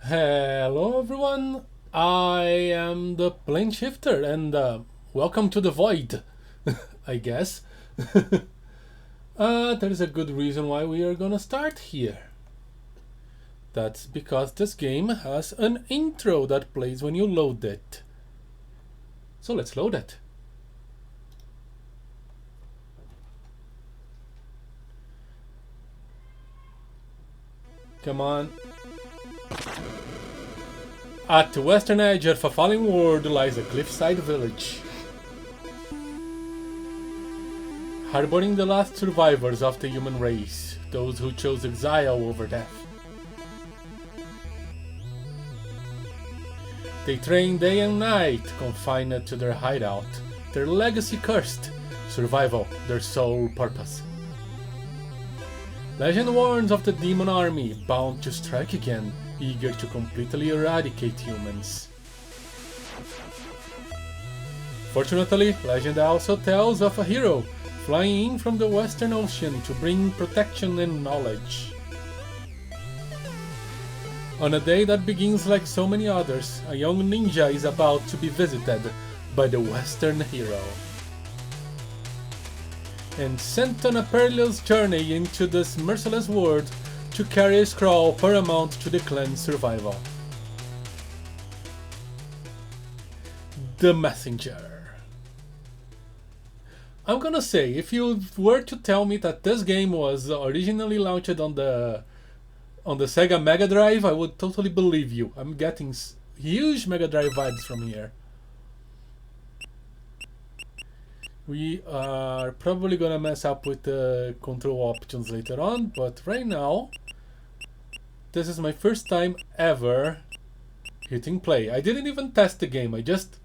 Hello everyone, I am the plane shifter and welcome to the void, I guess. There is a good reason why we are gonna start here. That's because this game has an intro that plays when you load it. So let's load it. Come on. At the western edge of a falling world lies a cliffside village, harboring the last survivors of the human race, those who chose exile over death. They train day and night, confined to their hideout, their legacy cursed, survival their sole purpose. Legend warns of the demon army, bound to strike again, eager to completely eradicate humans. Fortunately, legend also tells of a hero flying in from the Western Ocean to bring protection and knowledge. On a day that begins like so many others, a young ninja is about to be visited by the Western hero and sent on a perilous journey into this merciless world to carry a scroll paramount to the clan's survival. The Messenger. I'm gonna say, if you were to tell me that this game was originally launched on the Sega Mega Drive, I would totally believe you. I'm getting huge Mega Drive vibes from here. We are probably gonna mess up with the control options later on, but right now, this is my first time ever hitting play. I didn't even test the game, I just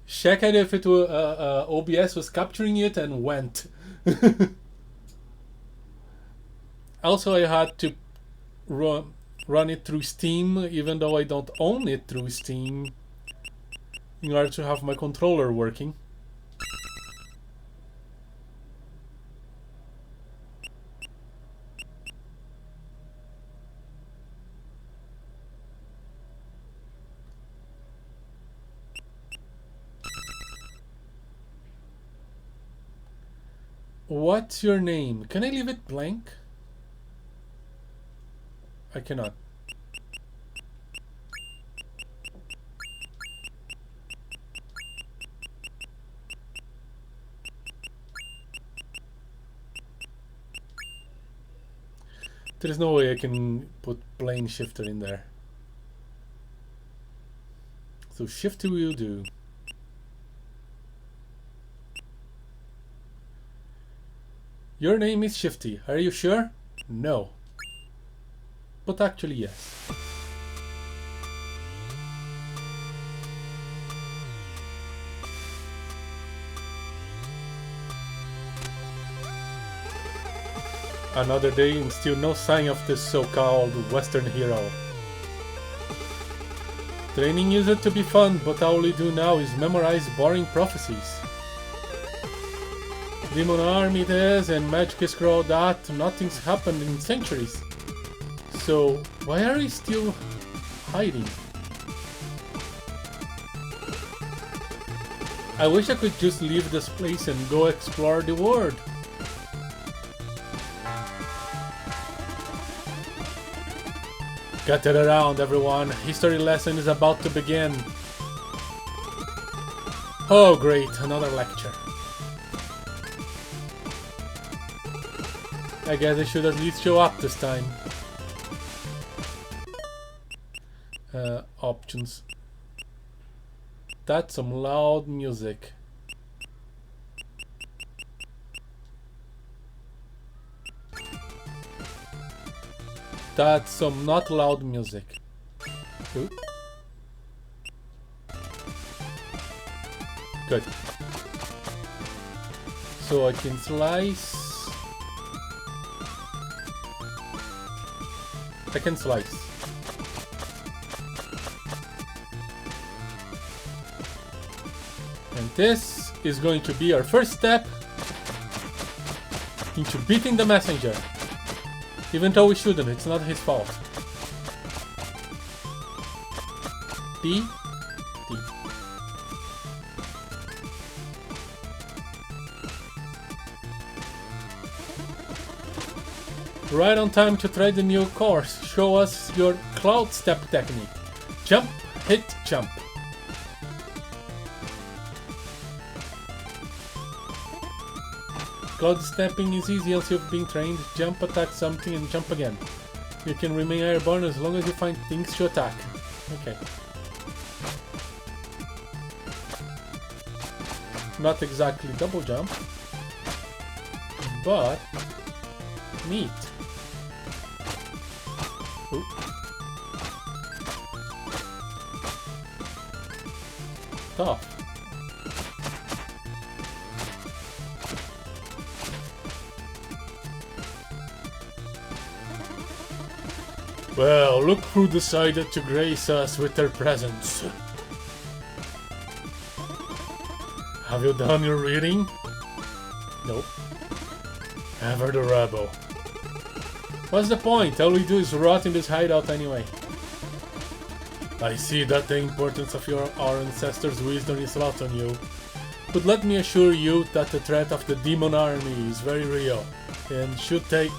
checked if it was, OBS was capturing it and went. Also, I had to run it through Steam, even though I don't own it through Steam, in order to have my controller working. What's your name? Can I leave it blank? I cannot. There's no way I can put plane shifter in there. So shifter will do. Your name is Shifty, are you sure? No. But actually yes. Another day and still no sign of this so-called Western hero. Training used to be fun, but all we do now is memorize boring prophecies. Demon army this and magic scroll that, nothing's happened in centuries. So, why are we still hiding? I wish I could just leave this place and go explore the world. Get it around, everyone. History lesson is about to begin. Oh great, another lecture. I guess I should at least show up this time. Options. That's some loud music. That's some not loud music. Ooh. Good. So I can slice. I can slice. And this is going to be our first step into beating the messenger. Even though we shouldn't, it's not his fault. D, D. Right on time to try the new course. Show us your cloud step technique. Jump, hit, jump. Cloud stepping is easy as you've been trained. Jump, attack something, and jump again. You can remain airborne as long as you find things to attack. Okay. Not exactly double jump, but neat. Ooh. Tough. Well, look who decided to grace us with their presence. Have you done your reading? Nope. Ever the rebel. What's the point? All we do is rot in this hideout anyway. I see that the importance of our ancestors' wisdom is lost on you. But let me assure you that the threat of the demon army is very real, and should take...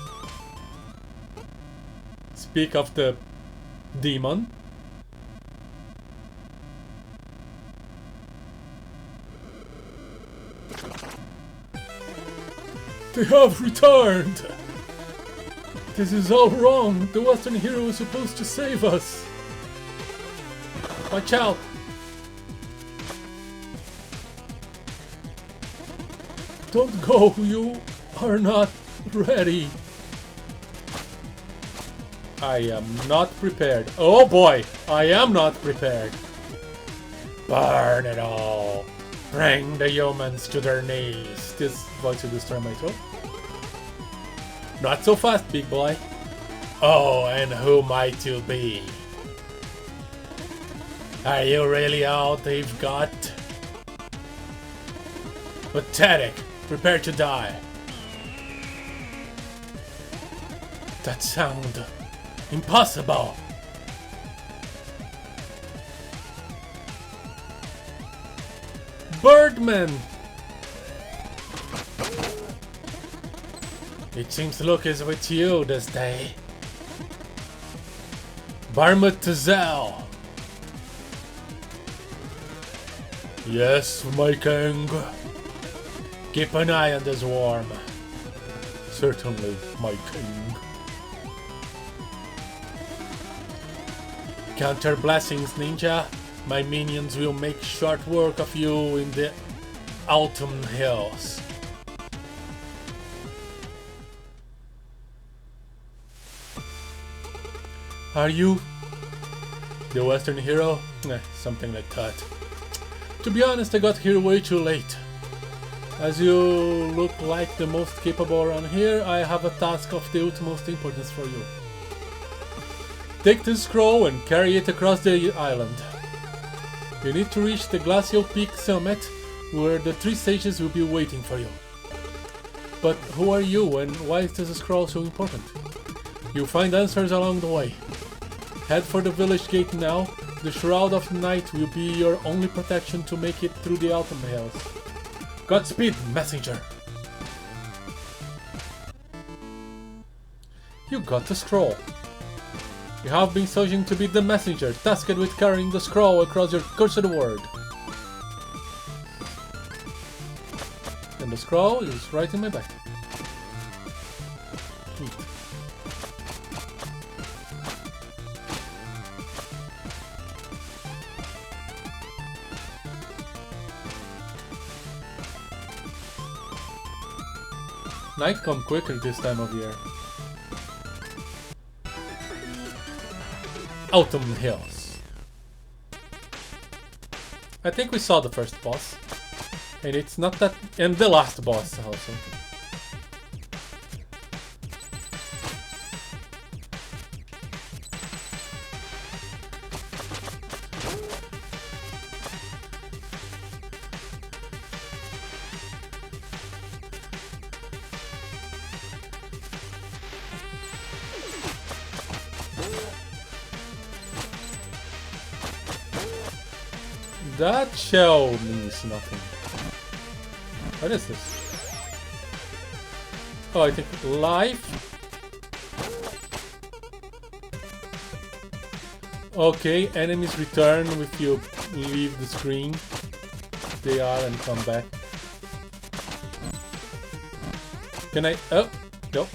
Speak of the demon. They have returned! This is all wrong. The Western hero is supposed to save us. Watch out! Don't go, you are not ready. I am not prepared. Oh boy, I am not prepared. Burn it all. Bring the humans to their knees. This voice will destroy my throat. Not so fast, big boy. Oh, and who might you be? Are you really all they've got? Pathetic. Prepare to die. That sound... impossible! Birdman! It seems luck is with you this day. Barmatuzel! Yes, my king. Keep an eye on this worm. Certainly, my king. Counter blessings, ninja. My minions will make short work of you in the autumn hills. Are you the Western hero? Something like that. To be honest, I got here way too late. As you look like the most capable around here, I have a task of the utmost importance for you. Take this scroll and carry it across the island. You need to reach the glacial peak summit, where the 3 sages will be waiting for you. But who are you and why is this scroll so important? You'll find answers along the way. Head for the village gate now. The Shroud of Night will be your only protection to make it through the autumn hills. Godspeed, messenger! You got the scroll. You have been chosen to be the messenger, tasked with carrying the scroll across your cursed world. And the scroll is right in my bag. Neat. Night come quicker this time of year. Autumn Hills. I think we saw the first boss. And it's not that... and the last boss also. That shell means nothing. What is this? Oh, I think life. Okay, enemies return if you leave the screen. They are and come back. Can I? Oh, no.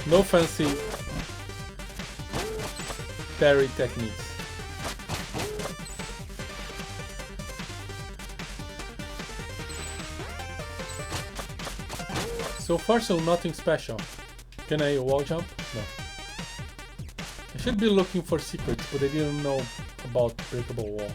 No fancy parry techniques. So far, so nothing special. Can I wall jump? No. I should be looking for secrets, but I didn't know about breakable walls.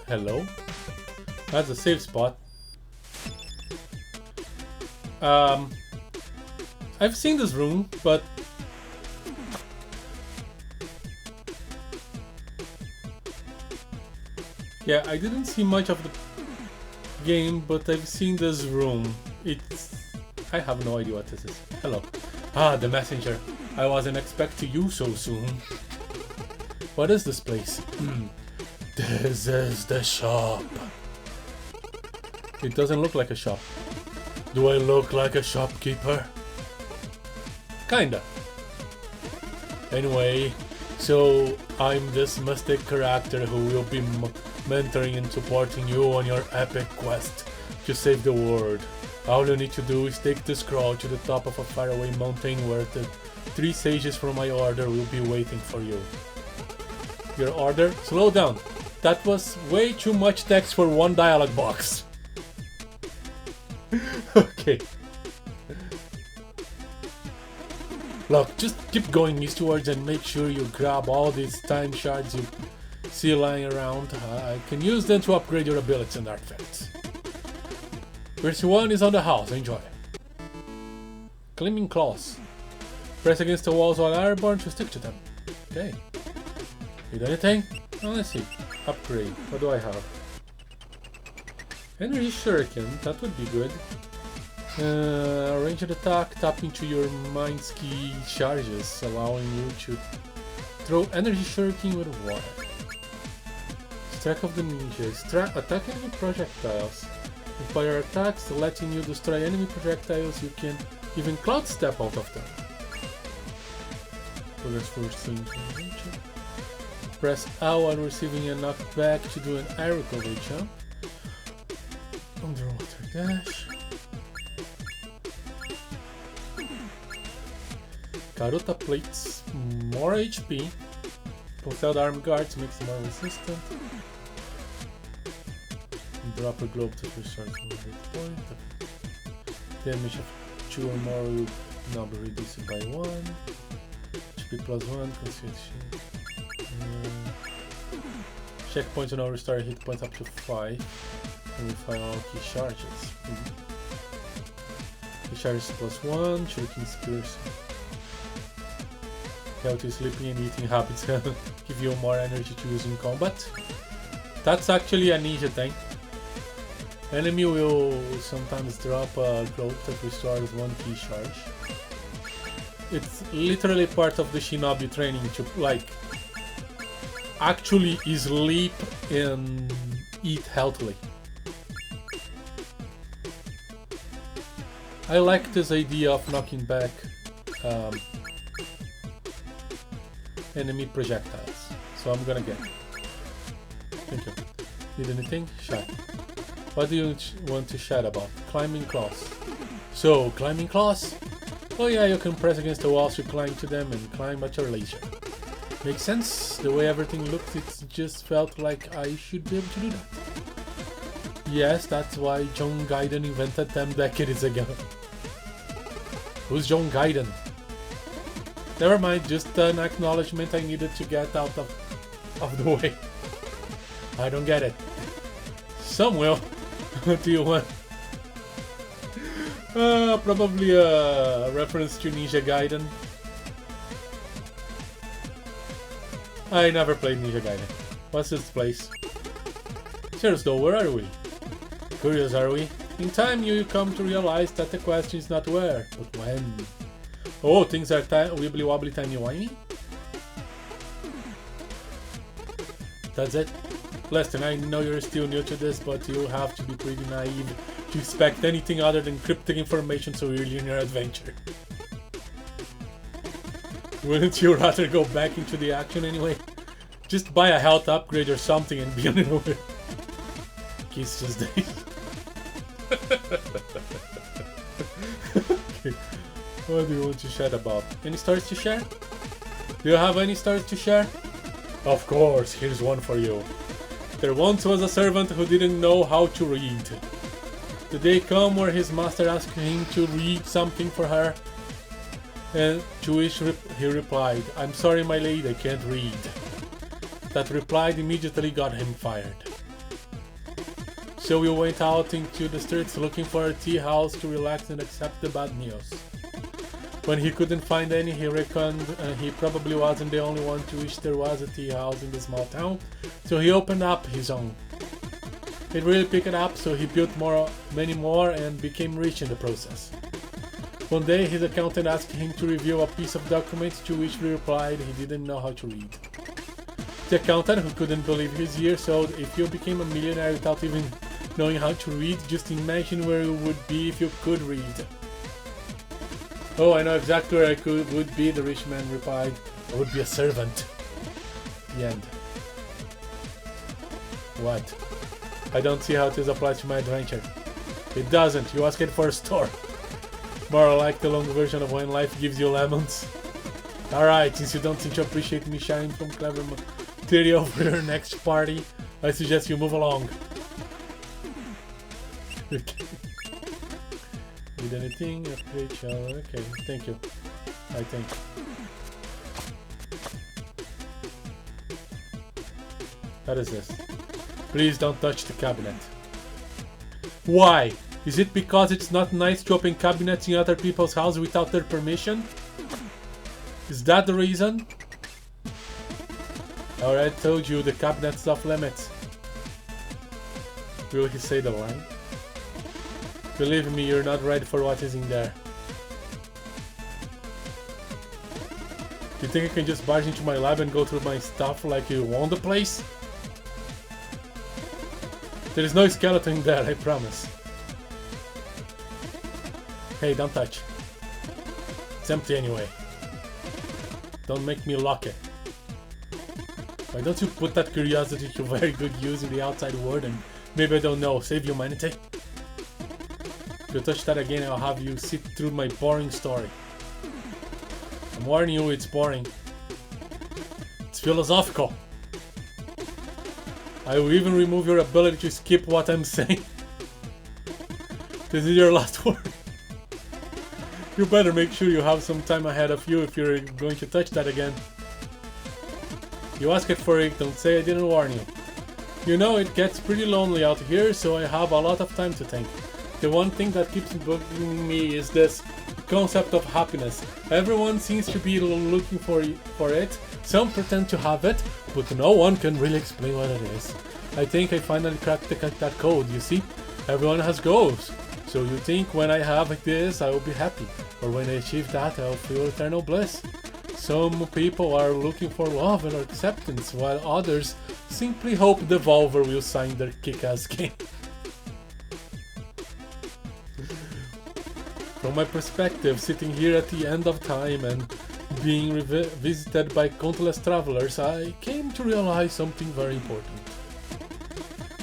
Hello? That's a safe spot. I've seen this room, but yeah, I didn't see much of the game, but I've seen this room. I have no idea what this is. Hello. Ah, the messenger. I wasn't expecting you so soon. What is this place? This is the shop. It doesn't look like a shop. Do I look like a shopkeeper? Kinda. Anyway, so I'm this mystic character who will be mentoring and supporting you on your epic quest to save the world. All you need to do is take the scroll to the top of a faraway mountain where the 3 sages from my order will be waiting for you. Your order? Slow down. That was way too much text for one dialog box. Okay. Look, just keep going eastwards and make sure you grab all these time shards you see lying around. I can use them to upgrade your abilities and artifacts. First one is on the house, enjoy. Climbing claws. Press against the walls while airborne to stick to them. Okay. Need anything? Oh, let's see. Upgrade. What do I have? Energy shuriken, that would be good. Ranged attack, tap into your mind's key charges, allowing you to throw energy shuriken with water. Strike of the ninja. Attack enemy projectiles. With fire attacks, letting you destroy enemy projectiles, you can even cloud step out of them. Progress first thing to ninja. Press L when receiving a knockback to do an air recovery jump. Underwater dash. Karuta plates, more HP. Pulsed arm guards makes them more resistant. Drop a globe to recharge one hit point. Damage of 2 or more will now be reduced by 1. HP plus 1, concentration. Checkpoints will now restore hit points up to 5 and refine all key charges. Key charges plus 1, shuriken spears. Healthy sleeping and eating habits give you more energy to use in combat. That's actually a ninja thing. Enemy will sometimes drop a globe that restores 1 key charge. It's literally part of the shinobi training to like actually sleep and eat healthily. I like this idea of knocking back enemy projectiles, so I'm gonna get it. Thank you. Need anything? Chat. What do you want to chat about? Climbing claws. So, climbing claws? Oh yeah, you can press against the walls to climb to them and climb at your leisure. Makes sense? The way everything looked, it just felt like I should be able to do that. Yes, that's why John Gaiden invented them decades ago. Who's John Gaiden? Never mind, just an acknowledgement I needed to get out of the way. I don't get it. Some will. What do you want? Probably a reference to Ninja Gaiden. I never played Ninja Gaiden. What's this place? Serious though, where are we? Curious, are we? In time you come to realize that the question is not where, but when. Oh, things are wibbly wobbly timey wimey? That's it? Listen, I know you're still new to this, but you have to be pretty naive to expect anything other than cryptic information so early in your adventure. Wouldn't you rather go back into the action anyway? Just buy a health upgrade or something and be on your way. Kiss just days. Okay. What do you want to chat about? Any stories to share? Do you have any stories to share? Of course, here's one for you. There once was a servant who didn't know how to read. The day came where his master asked him to read something for her, and to which he replied, "I'm sorry, my lady, I can't read." That reply immediately got him fired. So he went out into the streets looking for a tea house to relax and accept the bad news. When he couldn't find any, he reckoned he probably wasn't the only one to which there was a tea house in the small town, so he opened up his own. It really picked up, so he built many more and became rich in the process. One day his accountant asked him to review a piece of documents, to which he replied he didn't know how to read. The accountant, who couldn't believe his ears, said, "If you became a millionaire without even knowing how to read, just imagine where you would be if you could read." "Oh, I know exactly where I would be," the rich man replied. "I would be a servant." The end. What? I don't see how this applies to my adventure. It doesn't. You asked for a store. More like the long version of when life gives you lemons. Alright, since you don't seem to appreciate me sharing some clever material for your next party, I suggest you move along. Okay. Need anything? Okay, thank you. I think. What is this? Please don't touch the cabinet. Why? Is it because it's not nice to open cabinets in other people's houses without their permission? Is that the reason? I already told you the cabinet's off limits. Will he say the line? Believe me, you're not ready for what is in there. You think I can just barge into my lab and go through my stuff like you own the place? There is no skeleton there, I promise. Hey, don't touch. It's empty anyway. Don't make me lock it. Why don't you put that curiosity to very good use in the outside world and maybe, I don't know, save humanity? If you touch that again, I'll have you sit through my boring story. I'm warning you, it's boring. It's philosophical. I will even remove your ability to skip what I'm saying. This is your last word. You better make sure you have some time ahead of you if you're going to touch that again. You asked for it, don't say I didn't warn you. You know, it gets pretty lonely out here, so I have a lot of time to think. The one thing that keeps bugging me is this concept of happiness. Everyone seems to be looking for it, some pretend to have it, but no one can really explain what it is. I think I finally cracked that code, you see? Everyone has goals. So you think when I have this, I will be happy, or when I achieve that, I'll feel eternal bliss. Some people are looking for love and acceptance, while others simply hope Devolver will sign their kick-ass game. From my perspective, sitting here at the end of time and being visited by countless travelers, I came to realize something very important.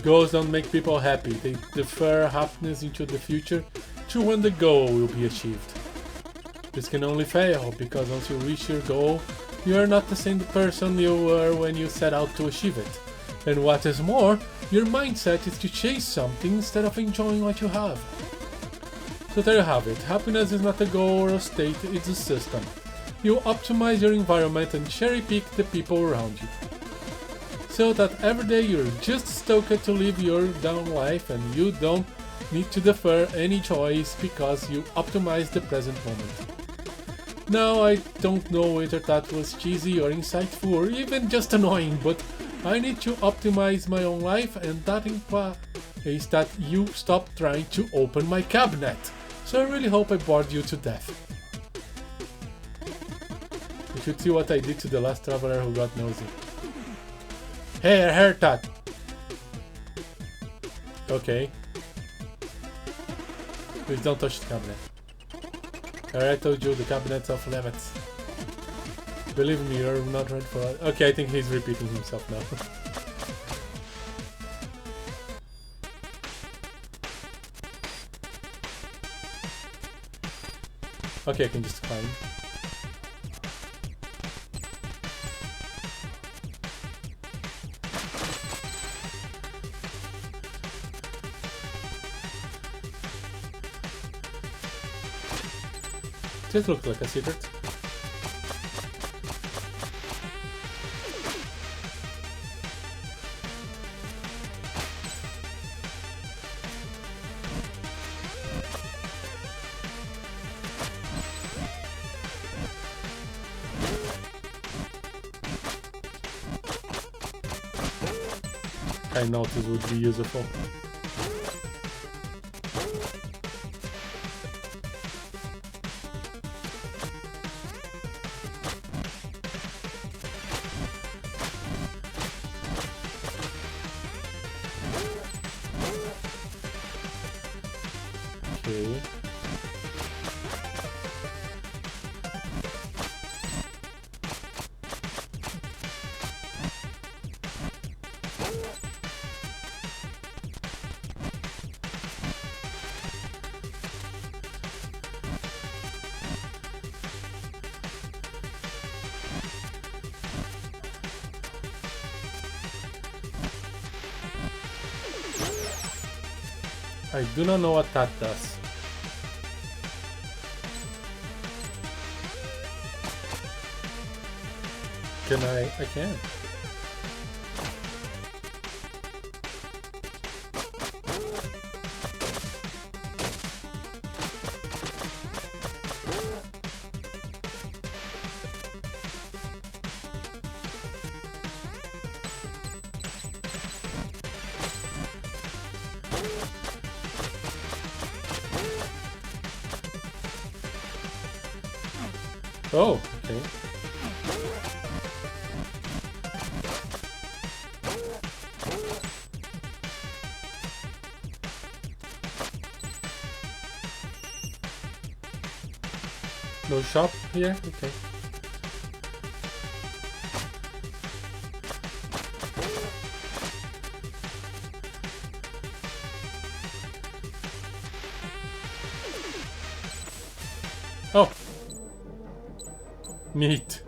Goals don't make people happy, they defer happiness into the future to when the goal will be achieved. This can only fail, because once you reach your goal, you are not the same person you were when you set out to achieve it. And what is more, your mindset is to chase something instead of enjoying what you have. So there you have it, happiness is not a goal or a state, it's a system. You optimize your environment and cherry pick the people around you. so that every day you're just stoked to live your down life and you don't need to defer any choice because you optimize the present moment. Now, I don't know whether that was cheesy or insightful or even just annoying, but I need to optimize my own life, and that implies that you stop trying to open my cabinet. So I really hope I bored you to death. You should see what I did to the last traveler who got nosy. Hey, I heard that! Okay. Please don't touch the cabinet. I already told you the cabinet's off limits. Believe me, you're not ready for it. Okay, I think he's repeating himself now. Okay, I can just climb. This looks like a secret. I noticed would be useful. Okay. I do not know what that does. Can I? I can. Oh, okay. No shop here? Okay. Oh! Neat.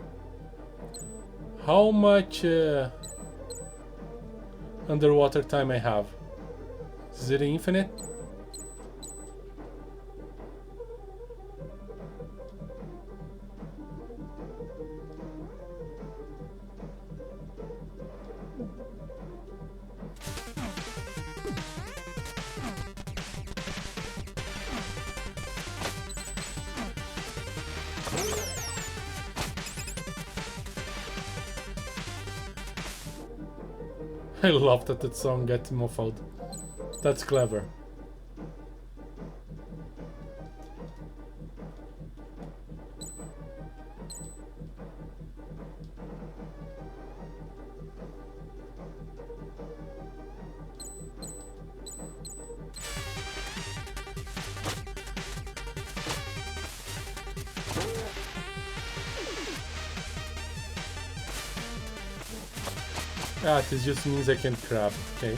How much underwater time I have? Is it infinite? I love that that song gets muffled. That's clever. Ah, this just means I can crab, okay.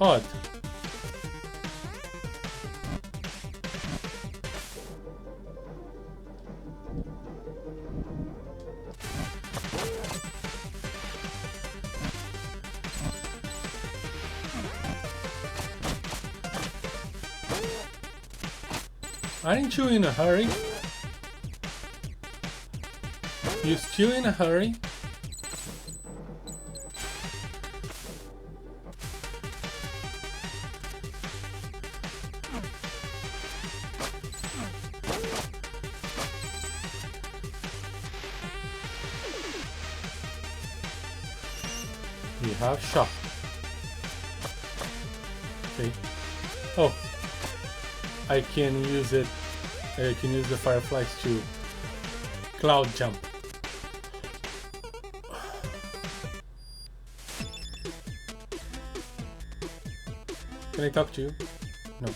Odd. Aren't you in a hurry? You still in a hurry? We have shop. Okay. Oh, I can use it. I can use the fireflies to cloud jump. Can I talk to you? No.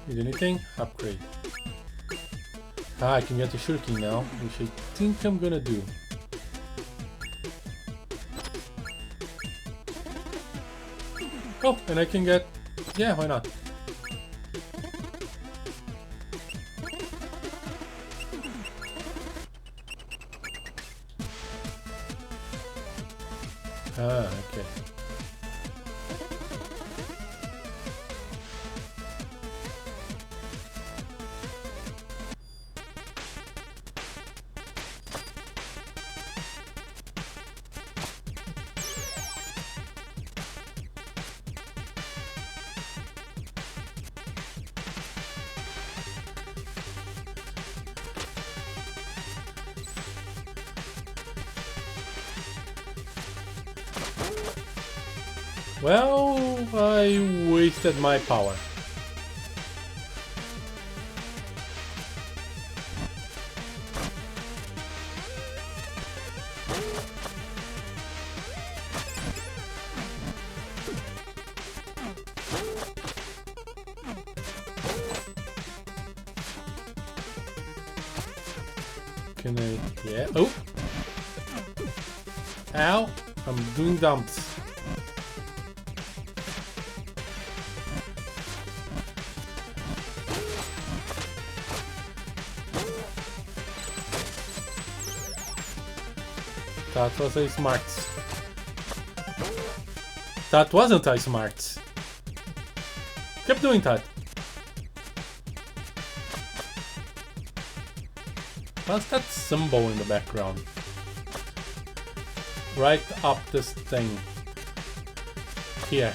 Need anything? Upgrade. Ah, I can get the shuriken now, which I think I'm gonna do. Oh, and I can get... Yeah, why not? Ah, okay. Well, I wasted my power. Can I... Yeah. Oh! Ow! I'm doing dumps. That was a smart. That wasn't a smart. Keep doing that. What's that symbol in the background? Right up this thing. Here.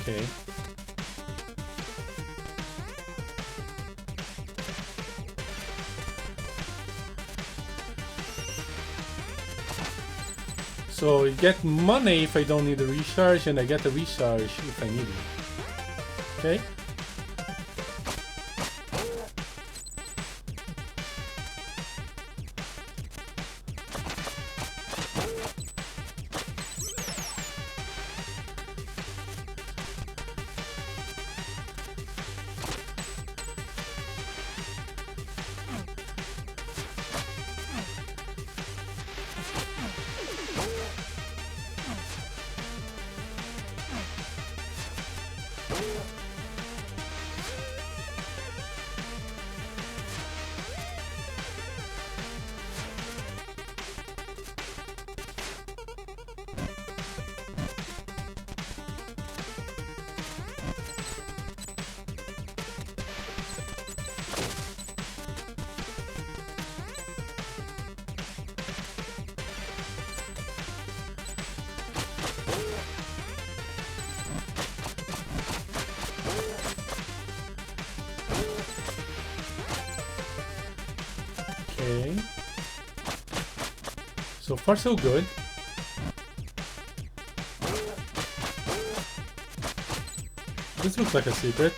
Okay. So I get money if I don't need a recharge, and I get a recharge if I need it. Okay? Okay. So far so good. This looks like a secret.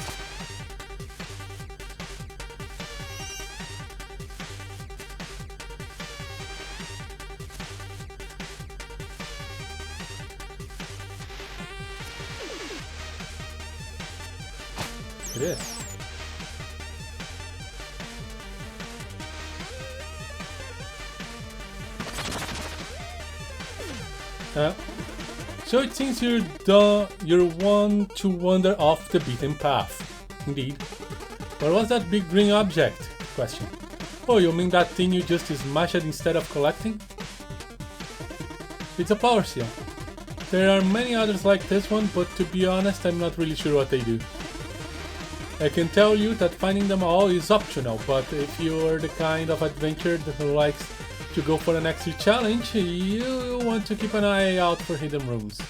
It is. So it seems you're one to wander off the beaten path. Indeed. What was that big green object? Question. Oh, you mean that thing you just smashed instead of collecting? It's a power seal. There are many others like this one, but to be honest, I'm not really sure what they do. I can tell you that finding them all is optional, but if you're the kind of adventurer who likes to go for an extra challenge, you want to keep an eye out for hidden rooms.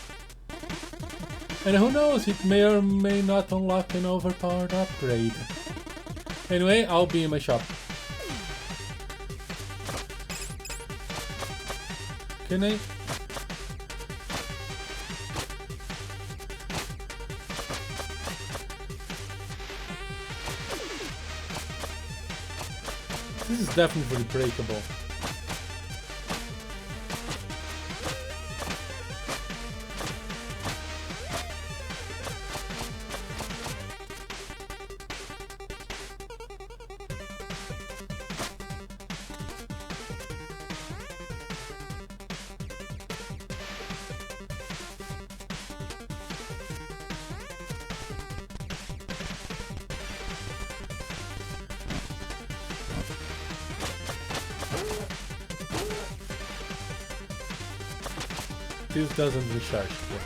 And who knows, it may or may not unlock an overpowered upgrade. Anyway, I'll be in my shop. Can I? This is definitely breakable. This doesn't recharge here.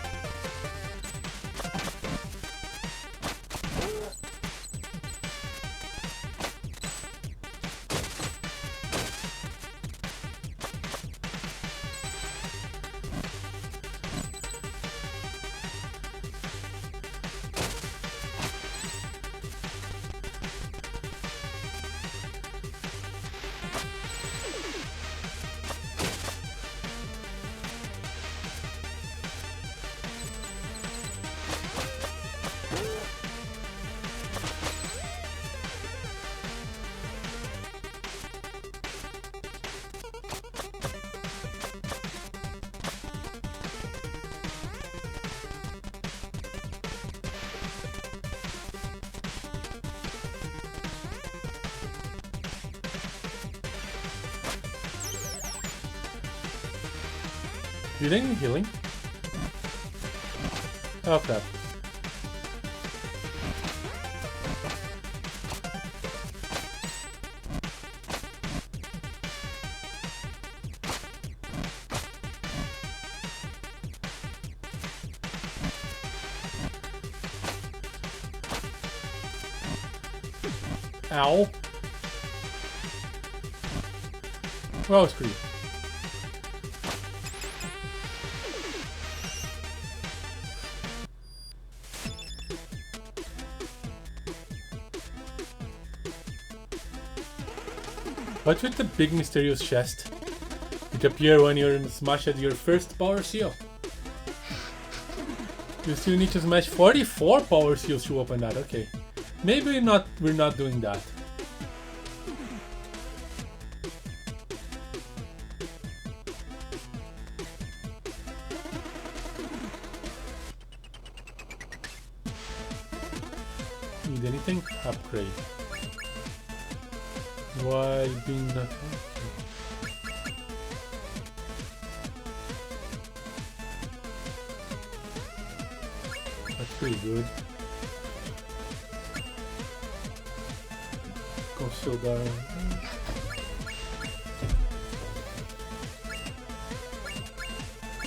Do they need healing? Oh crap. Ow. Well, screw you. What's with the big mysterious chest? It appears when you smashed your first power seal. You still need to smash 44 power seals to open that, okay. Maybe we're not doing that. Need anything? Upgrade. While being not okay. That's pretty good. Consider.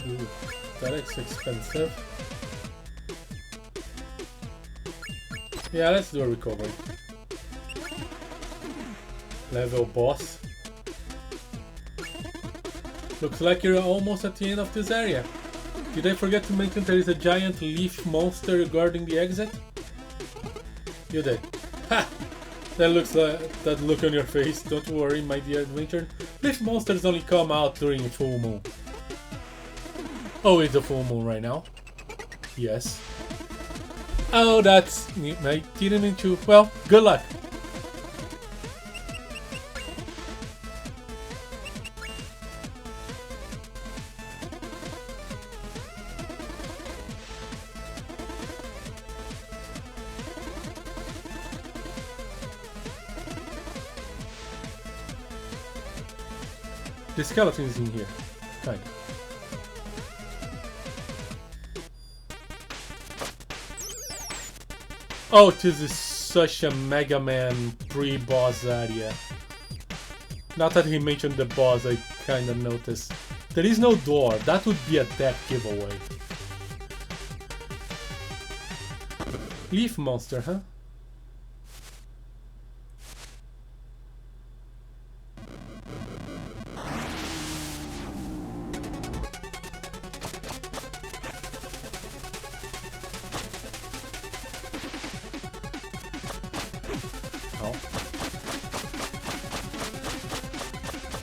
Ooh, that is expensive. Yeah, let's do a recovery. Level boss. Looks like you're almost at the end of this area. Did I forget to mention there is a giant leaf monster guarding the exit? You did. Ha! That look on your face. Don't worry, my dear adventurer. Leaf monsters only come out during a full moon. Oh, it's a full moon right now. Yes. Oh, that's... I didn't mean to... Well, good luck. The skeleton is in here. Kind of. Oh, this is such a Mega Man pre-boss area. Not that he mentioned the boss, I kinda noticed. There is no door, that would be a dead giveaway. Leaf monster, huh?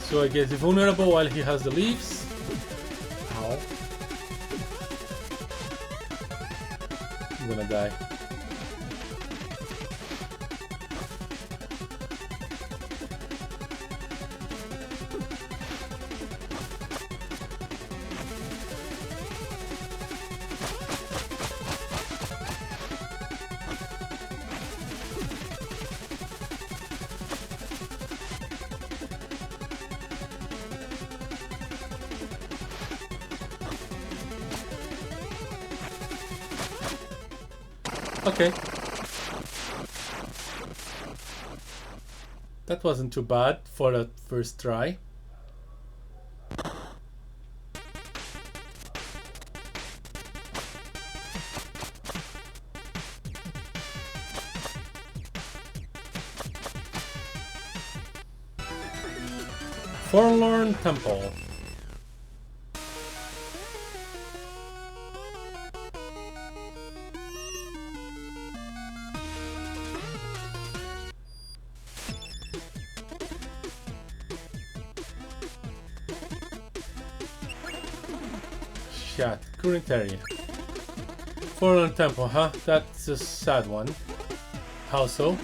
So I guess he's vulnerable while he has the leaves. Ow. I'm gonna die. Okay. That wasn't too bad for a first try. Forlorn Temple. Chat, current area. Forlorn Temple, huh? That's a sad one. How so?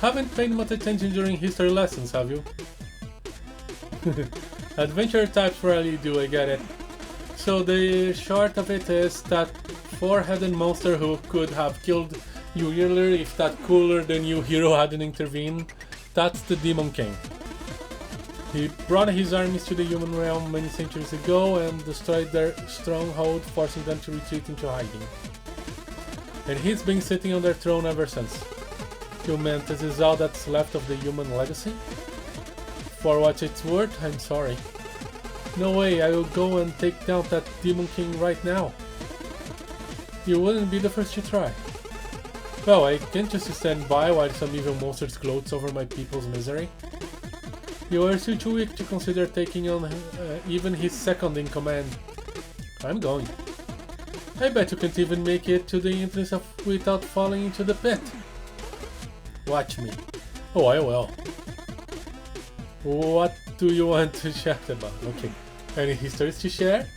Haven't paid much attention during history lessons, have you? Adventure types rarely do, I get it. So the short of it is that four-headed monster who could have killed you earlier if that cooler than you hero hadn't intervened. That's the Demon King. He brought his armies to the human realm many centuries ago and destroyed their stronghold, forcing them to retreat into hiding. And he's been sitting on their throne ever since. You meant this is all that's left of the human legacy? For what it's worth, I'm sorry. No way, I will go and take down that Demon King right now. You wouldn't be the first to try. Well, I can't just stand by while some evil monsters gloats over my people's misery. You are still too weak to consider taking on even his second in command. I'm going. I bet you can't even make it to the entrance without falling into the pit. Watch me. Oh, I will. What do you want to chat about? Okay. Any histories to share?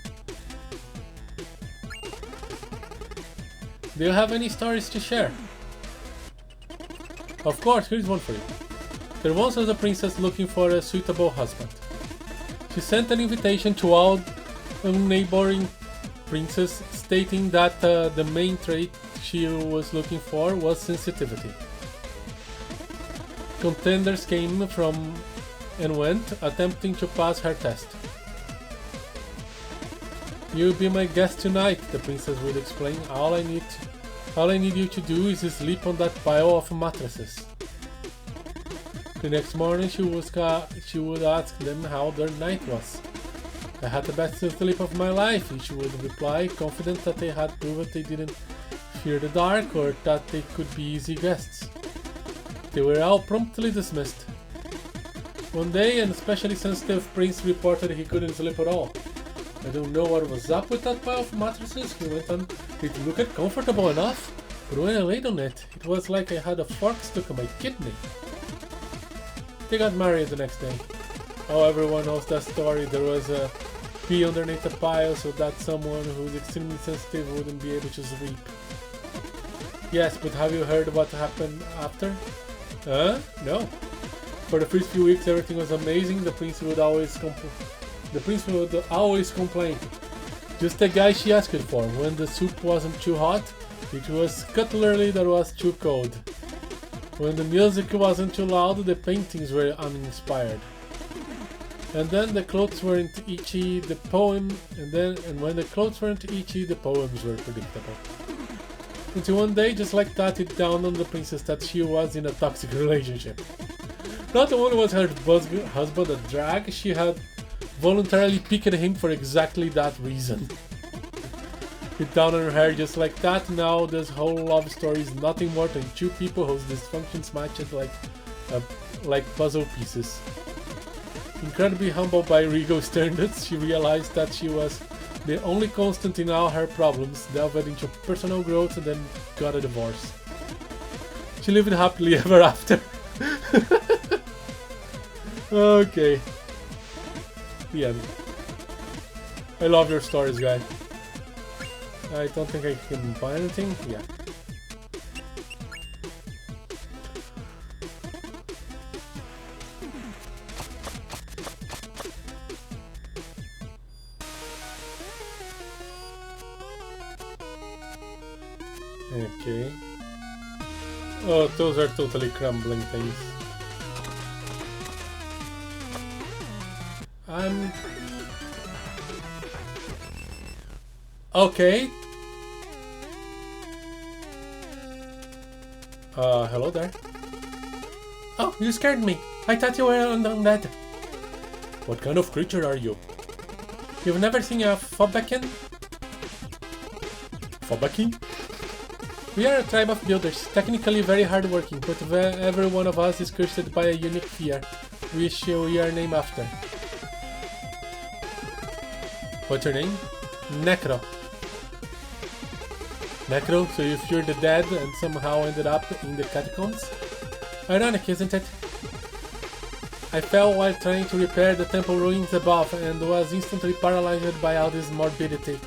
Do you have any stories to share? Of course, here's one for you. There once was a princess looking for a suitable husband. She sent an invitation to all neighboring princes, stating that the main trait she was looking for was sensitivity. Contenders came from and went, attempting to pass her test. You'll be my guest tonight, the princess would explain. All I need you to do is sleep on that pile of mattresses. The next morning she would ask them how their night was. I had the best sleep of my life, she would reply, confident that they had proved they didn't fear the dark or that they could be easy guests. They were all promptly dismissed. One day, an especially sensitive prince reported he couldn't sleep at all. I don't know what was up with that pile of mattresses, he went on. It looked comfortable enough, but when I laid on it, it was like I had a fork stuck in my kidney. They got married the next day. Oh, everyone knows that story. There was a pea underneath the pile so that someone who's extremely sensitive wouldn't be able to sleep. Yes, but have you heard what happened after? No. For the first few weeks everything was amazing. The prince would always complain. Just the guy she asked for. When the soup wasn't too hot, it was cutlery that was too cold. When the music wasn't too loud, the paintings were uninspired. And then the clothes weren't itchy, the poem, and when the clothes weren't itchy, the poems were predictable. Until one day, just like that, it dawned on the princess that she was in a toxic relationship. Not only was her husband a drag, she had voluntarily picked him for exactly that reason. It dawned on her just like that. Now this whole love story is nothing more than two people whose dysfunctions matched like puzzle pieces. Incredibly humbled by regal standards, she realized that she was the only constant in all her problems, delved into personal growth and then got a divorce. She lived happily ever after. Okay. The end. I love your stories, guy. I don't think I can buy anything. Yeah. Okay. Oh, those are totally crumbling things. Okay. Hello there. Oh, you scared me. I thought you were undead. What kind of creature are you? You've never seen a fabled? Fabled? We are a tribe of builders, technically very hardworking, but every one of us is cursed by a unique fear, which we are named after. What's your name? Necro. Necro, so you fear the dead and somehow ended up in the catacombs? Ironic, isn't it? I fell while trying to repair the temple ruins above and was instantly paralyzed by all this morbidity.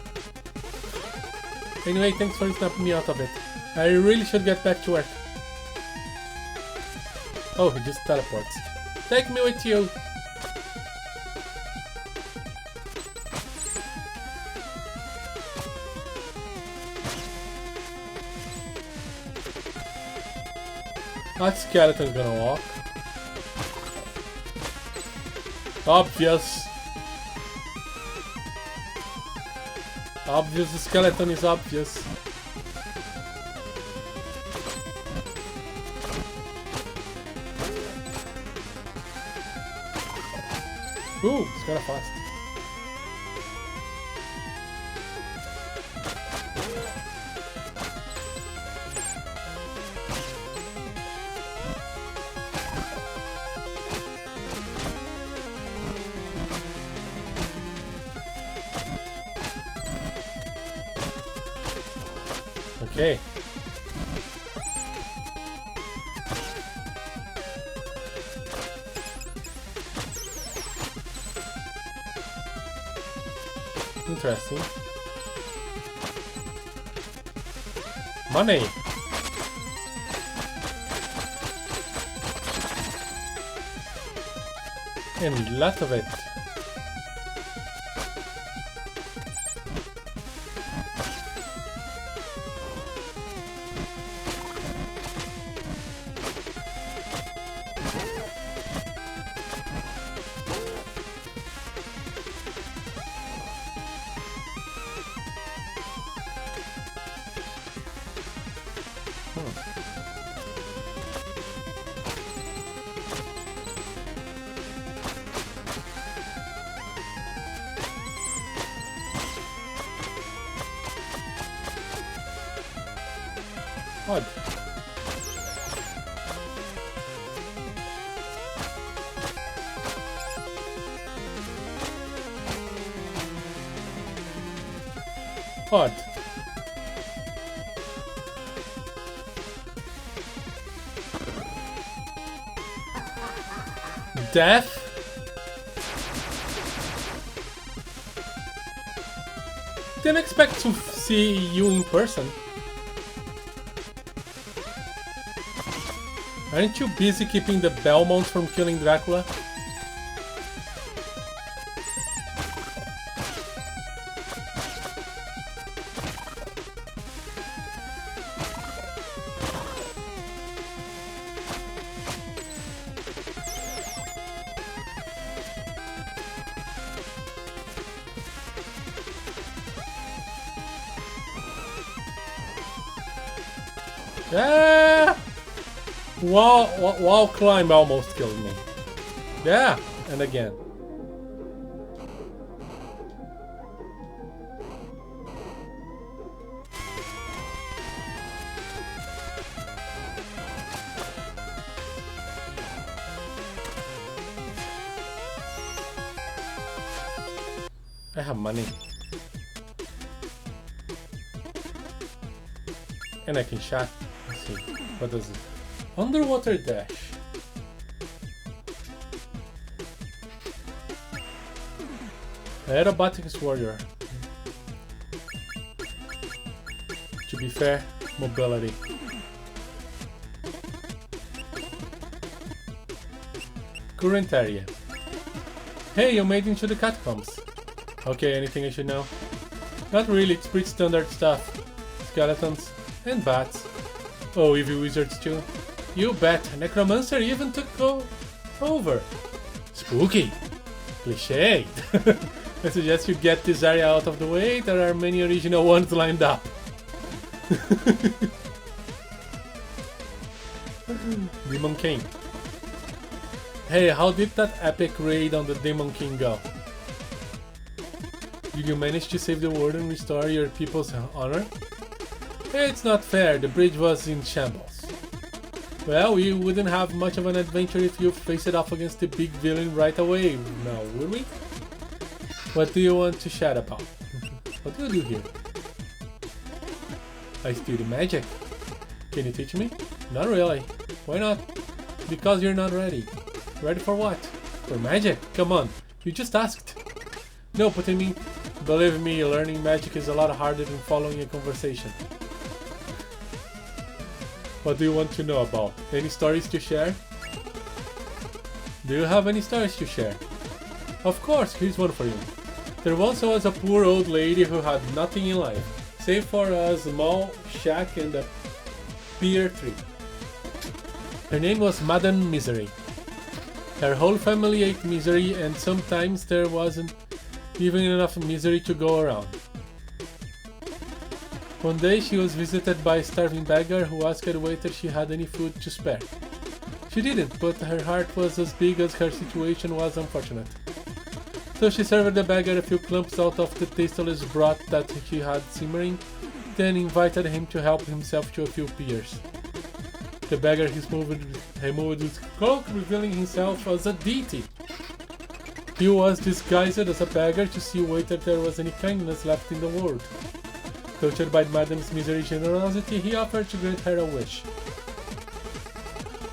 Anyway, thanks for snapping me out of it. I really should get back to work. Oh, he just teleports. Take me with you! That skeleton's gonna walk. Obvious. Obvious, the skeleton is obvious. Ooh, it's kinda fast. Okay. Interesting. Money! And lots of it. Odd. Odd. Death? Didn't expect to see you in person. Aren't you busy keeping the Belmonts from killing Dracula? Yeah! Wall climb almost killed me. Yeah! And again. I have money. And I can shot. Let's see. What does it? Underwater dash. Aerobatics warrior. To be fair, mobility. Current area. Hey, you made it into the catacombs. Okay, anything I should know? Not really, it's pretty standard stuff. Skeletons and bats. Oh, evil wizards too. You bet, necromancer even took over. Spooky. Cliché. I suggest you get this area out of the way, there are many original ones lined up. Demon King. Hey, how did that epic raid on the Demon King go? Did you manage to save the world and restore your people's honor? It's not fair, the bridge was in shambles. Well, we wouldn't have much of an adventure if you faced it off against the big villain right away, now would we? What do you want to chat about? What do you do here? I study magic. Can you teach me? Not really. Why not? Because you're not ready. Ready for what? For magic? Come on, you just asked. No, but I mean, believe me, learning magic is a lot harder than following a conversation. What do you want to know about? Any stories to share? Do you have any stories to share? Of course, here's one for you. There once was a poor old lady who had nothing in life, save for a small shack and a pear tree. Her name was Madame Misery. Her whole family ate misery, and sometimes there wasn't even enough misery to go around. One day she was visited by a starving beggar who asked the waiter if she had any food to spare. She didn't, but her heart was as big as her situation was unfortunate. So she served the beggar a few clumps out of the tasteless broth that she had simmering, then invited him to help himself to a few pears. The beggar removed his cloak, revealing himself as a deity. He was disguised as a beggar to see whether there was any kindness left in the world. Touched by Madame's misery generosity, he offered to grant her a wish.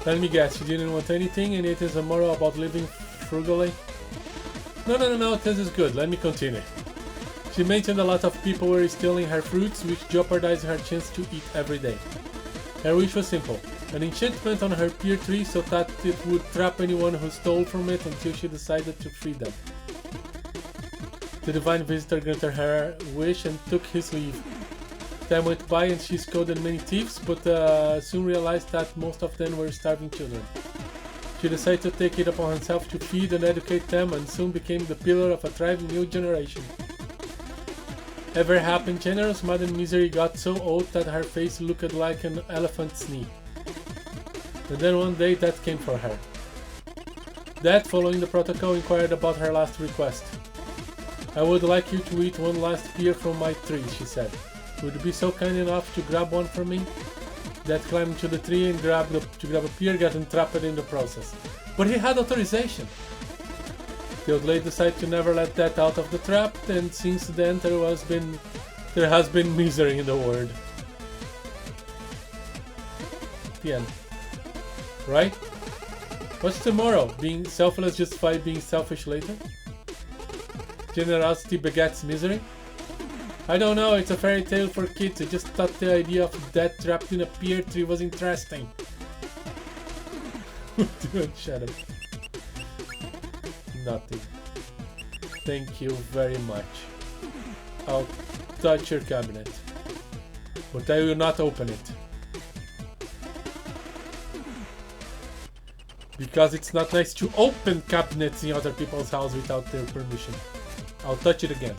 Let me guess, she didn't want anything and it is a moral about living frugally? No, this is good, let me continue. She mentioned a lot of people were stealing her fruits, which jeopardized her chance to eat every day. Her wish was simple. An enchantment on her pear tree so that it would trap anyone who stole from it until she decided to free them. The divine visitor granted her wish and took his leave. Time went by and she scolded many thieves, but soon realized that most of them were starving children. She decided to take it upon herself to feed and educate them, and soon became the pillar of a thriving new generation. Ever happy and generous, Madame Misery got so old that her face looked like an elephant's knee. And then one day Death came for her. Death, following the protocol, inquired about her last request. I would like you to eat one last pear from my tree, she said. Would you be so kind enough to grab one for me? Death climbed to the tree and to grab a pear, getting trapped in the process. But he had authorization. The old lady decided to never let Death out of the trap, and since then there has been misery in the world. The end. Right? What's tomorrow? Being selfless justified being selfish later? Generosity begets misery? I don't know, it's a fairy tale for kids. I just thought the idea of Death trapped in a pear tree was interesting. Dude, shut up. Nothing. Thank you very much. I'll touch your cabinet, but I will not open it. Because it's not nice to open cabinets in other people's house without their permission. I'll touch it again.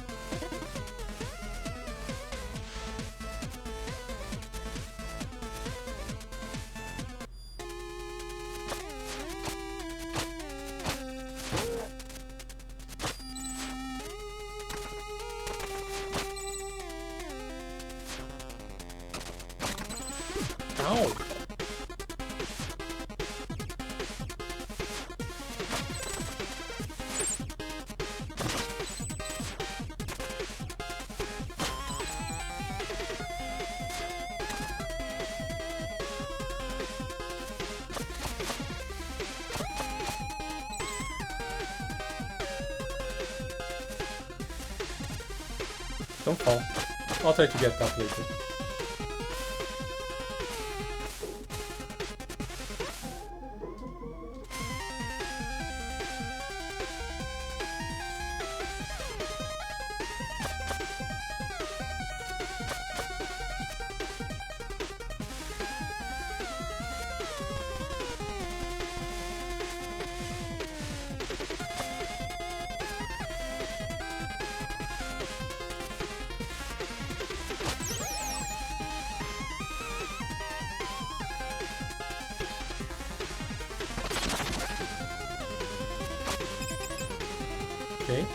don't fall. I'll try to get that later. Okay.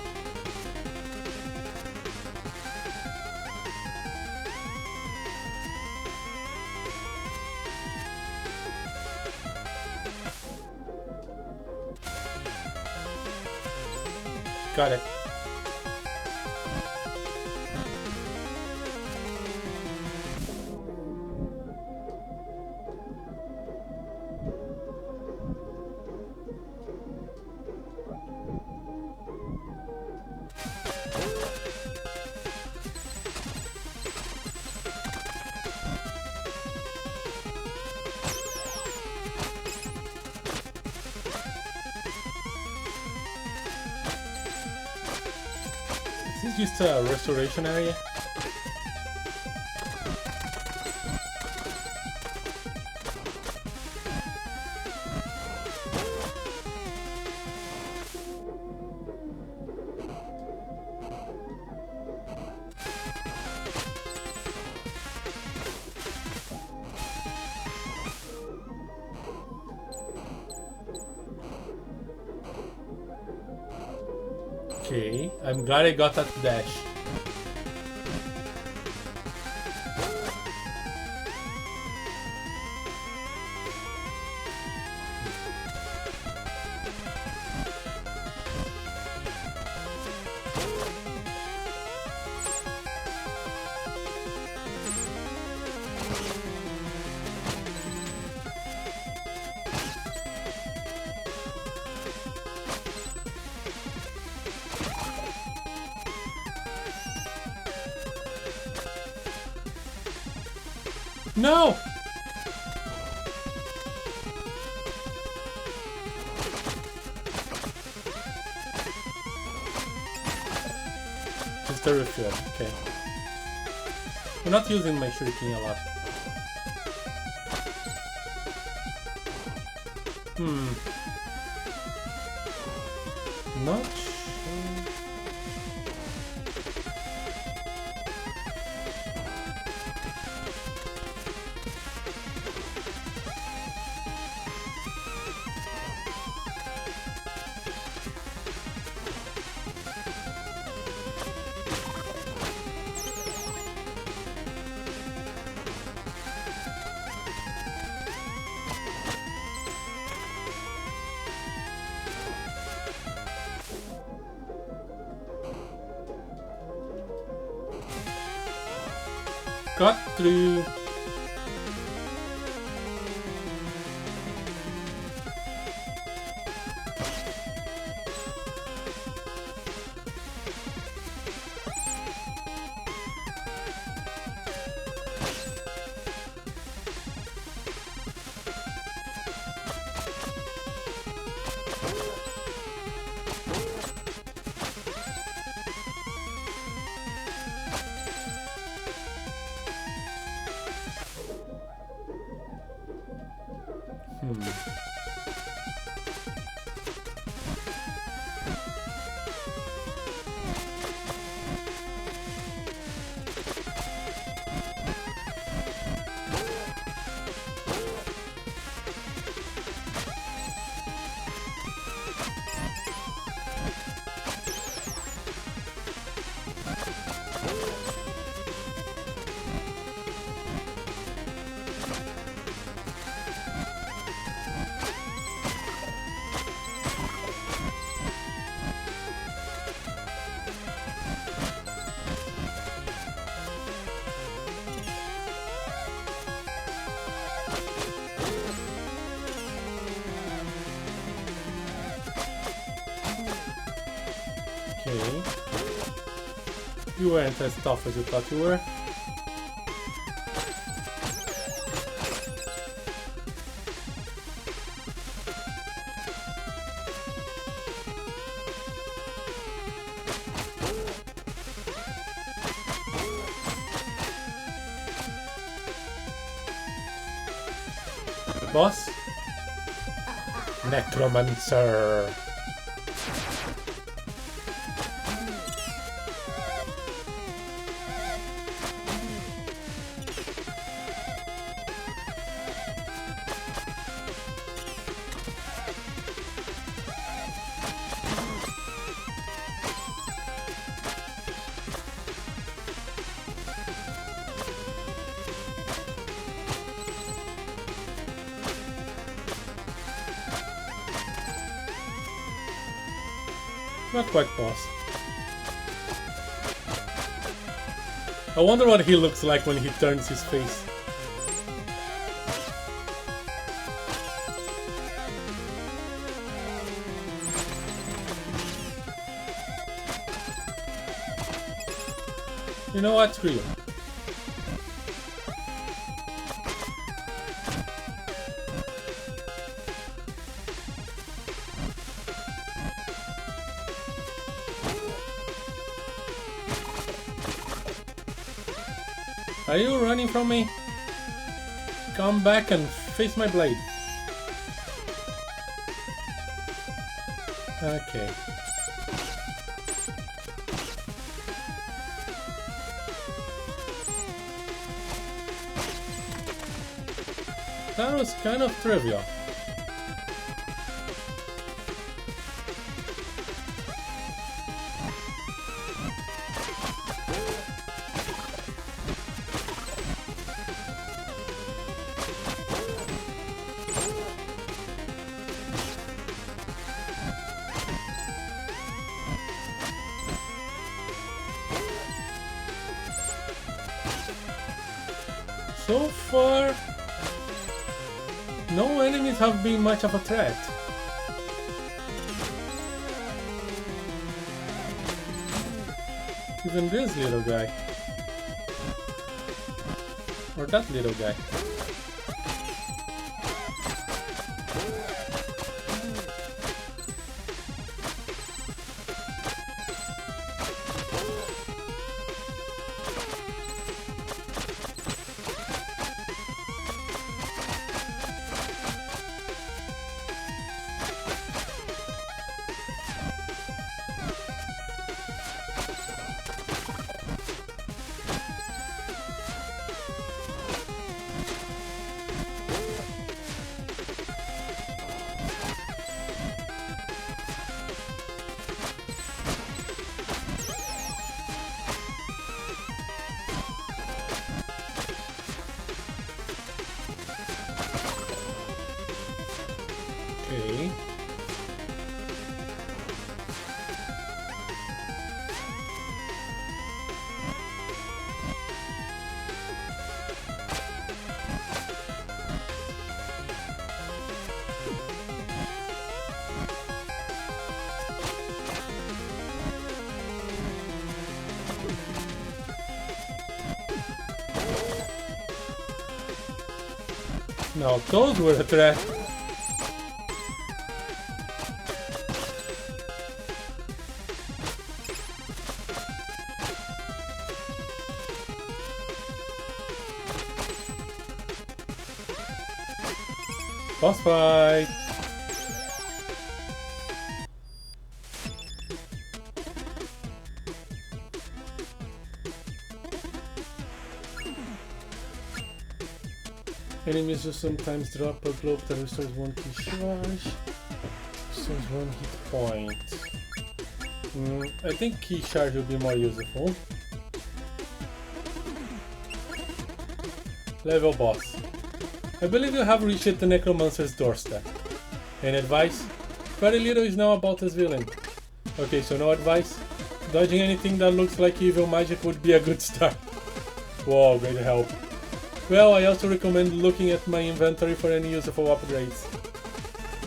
Got it. Is this just a restoration area? Okay, I'm glad I got that dash. No! Just a refill, okay. I'm not using my shuriken a lot. Not sure. Got through. You weren't as tough as you thought you were. Boss? Necromancer. Not quite boss. I wonder what he looks like when he turns his face. You know what? Screw you. Are you running from me? Come back and face my blade. Okay. That was kind of trivial. So far, no enemies have been much of a threat. Even this little guy. Or that little guy. Okay. Now those were a threat. Boss fight! Enemies will sometimes drop a globe that restores 1 key charge. Restores 1 hit point. I think key charge will be more useful. Level boss. I believe you have reached the Necromancer's doorstep. Any advice? Very little is now about this villain. Okay, so no advice? Dodging anything that looks like evil magic would be a good start. Whoa, great help. Well, I also recommend looking at my inventory for any useful upgrades.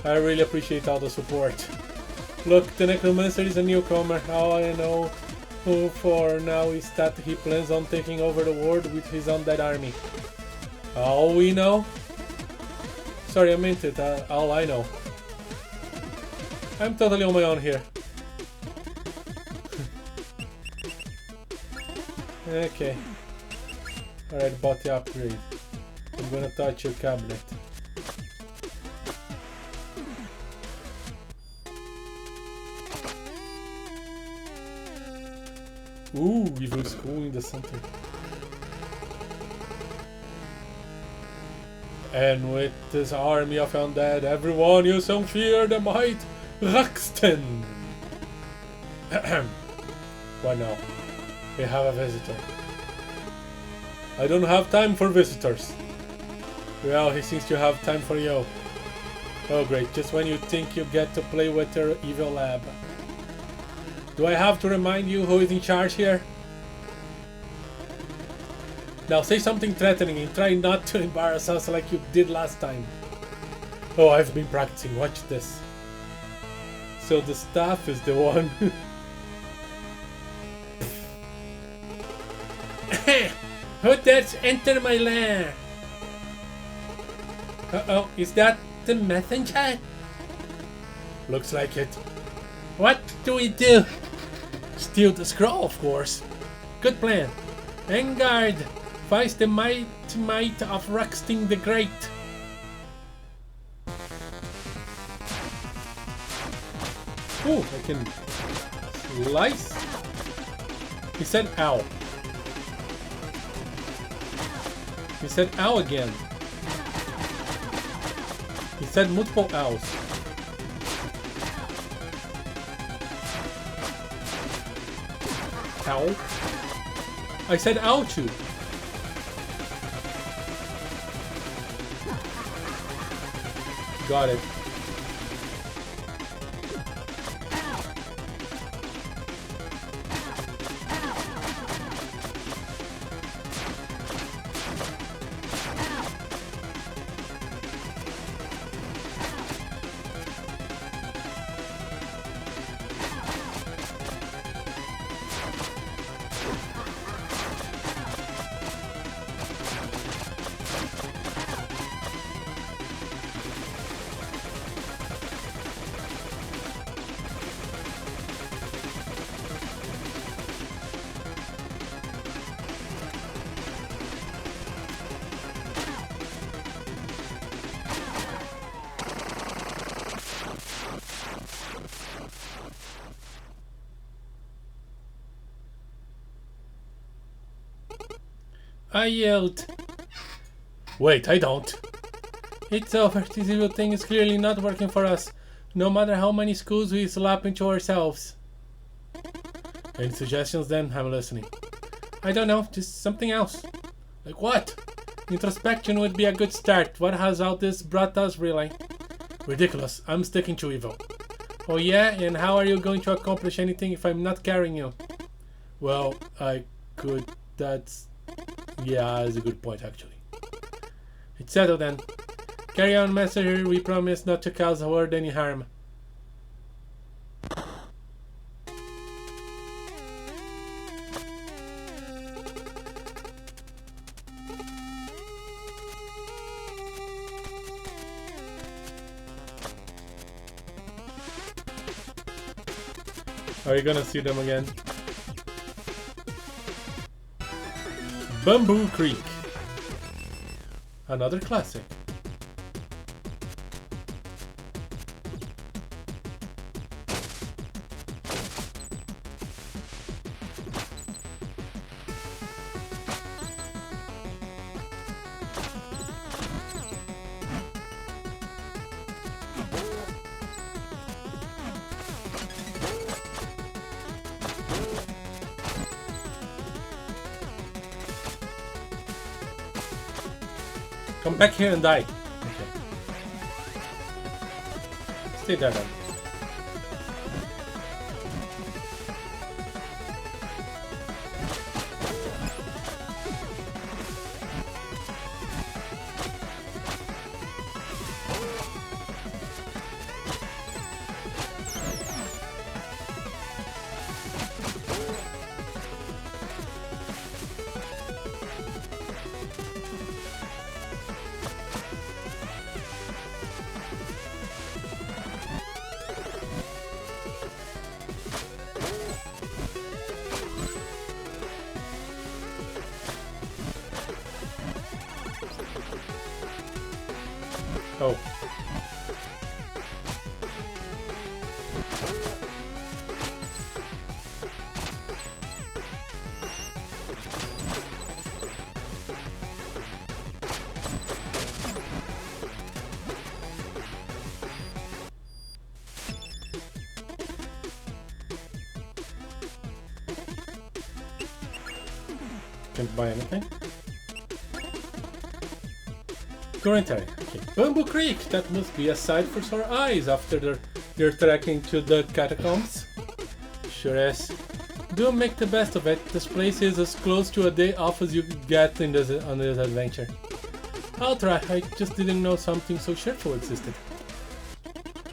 I really appreciate all the support. Look, the Necromancer is a newcomer, how I know. who for now is that he plans on taking over the world with his undead army. All we know? Sorry, I meant it. All I know. I'm totally on my own here. Okay. Alright, bought the upgrade. I'm gonna touch your cabinet. Ooh, evil school in the center. And with this army of undead, everyone you shall fear the might Ruxton. Why now? We have a visitor. I don't have time for visitors. Well, he seems to have time for you. Oh great, just when you think you get to play with your evil lab. Do I have to remind you who is in charge here? Now say something threatening and try not to embarrass us like you did last time. Oh, I've been practicing, watch this. So the staff is the one. Who dares enter my lair? Uh-oh, is that the messenger? Looks like it. What do we do? Steal the scroll, of course. Good plan. En garde, face the might of Ruxton the Great. Ooh, I can slice. He said ow. He said ow again. He said multiple ows. Ow. I said ow too. Got it. I yelled. Wait, I don't. It's over. This evil thing is clearly not working for us. No matter how many schools we slap into ourselves. Any suggestions then? I'm listening. I don't know. Just something else. Like what? Introspection would be a good start. What has all this brought us really? Ridiculous. I'm sticking to evil. Oh yeah? And how are you going to accomplish anything if I'm not carrying you? Well, I could... That's... Yeah, that's a good point actually. It's settled then. Carry on, messenger. We promise not to cause the world any harm. Are you gonna see them again? Bamboo Creek. Another classic. Come back here and die. Okay. Stay there then. Oh. Can't buy anything. Commentary. Okay. Bamboo Creek, that must be a sight for sore eyes after their trekking to the catacombs. Sure is. Do make the best of it. This place is as close to a day off as you get on this adventure. I'll try. I just didn't know something so cheerful existed.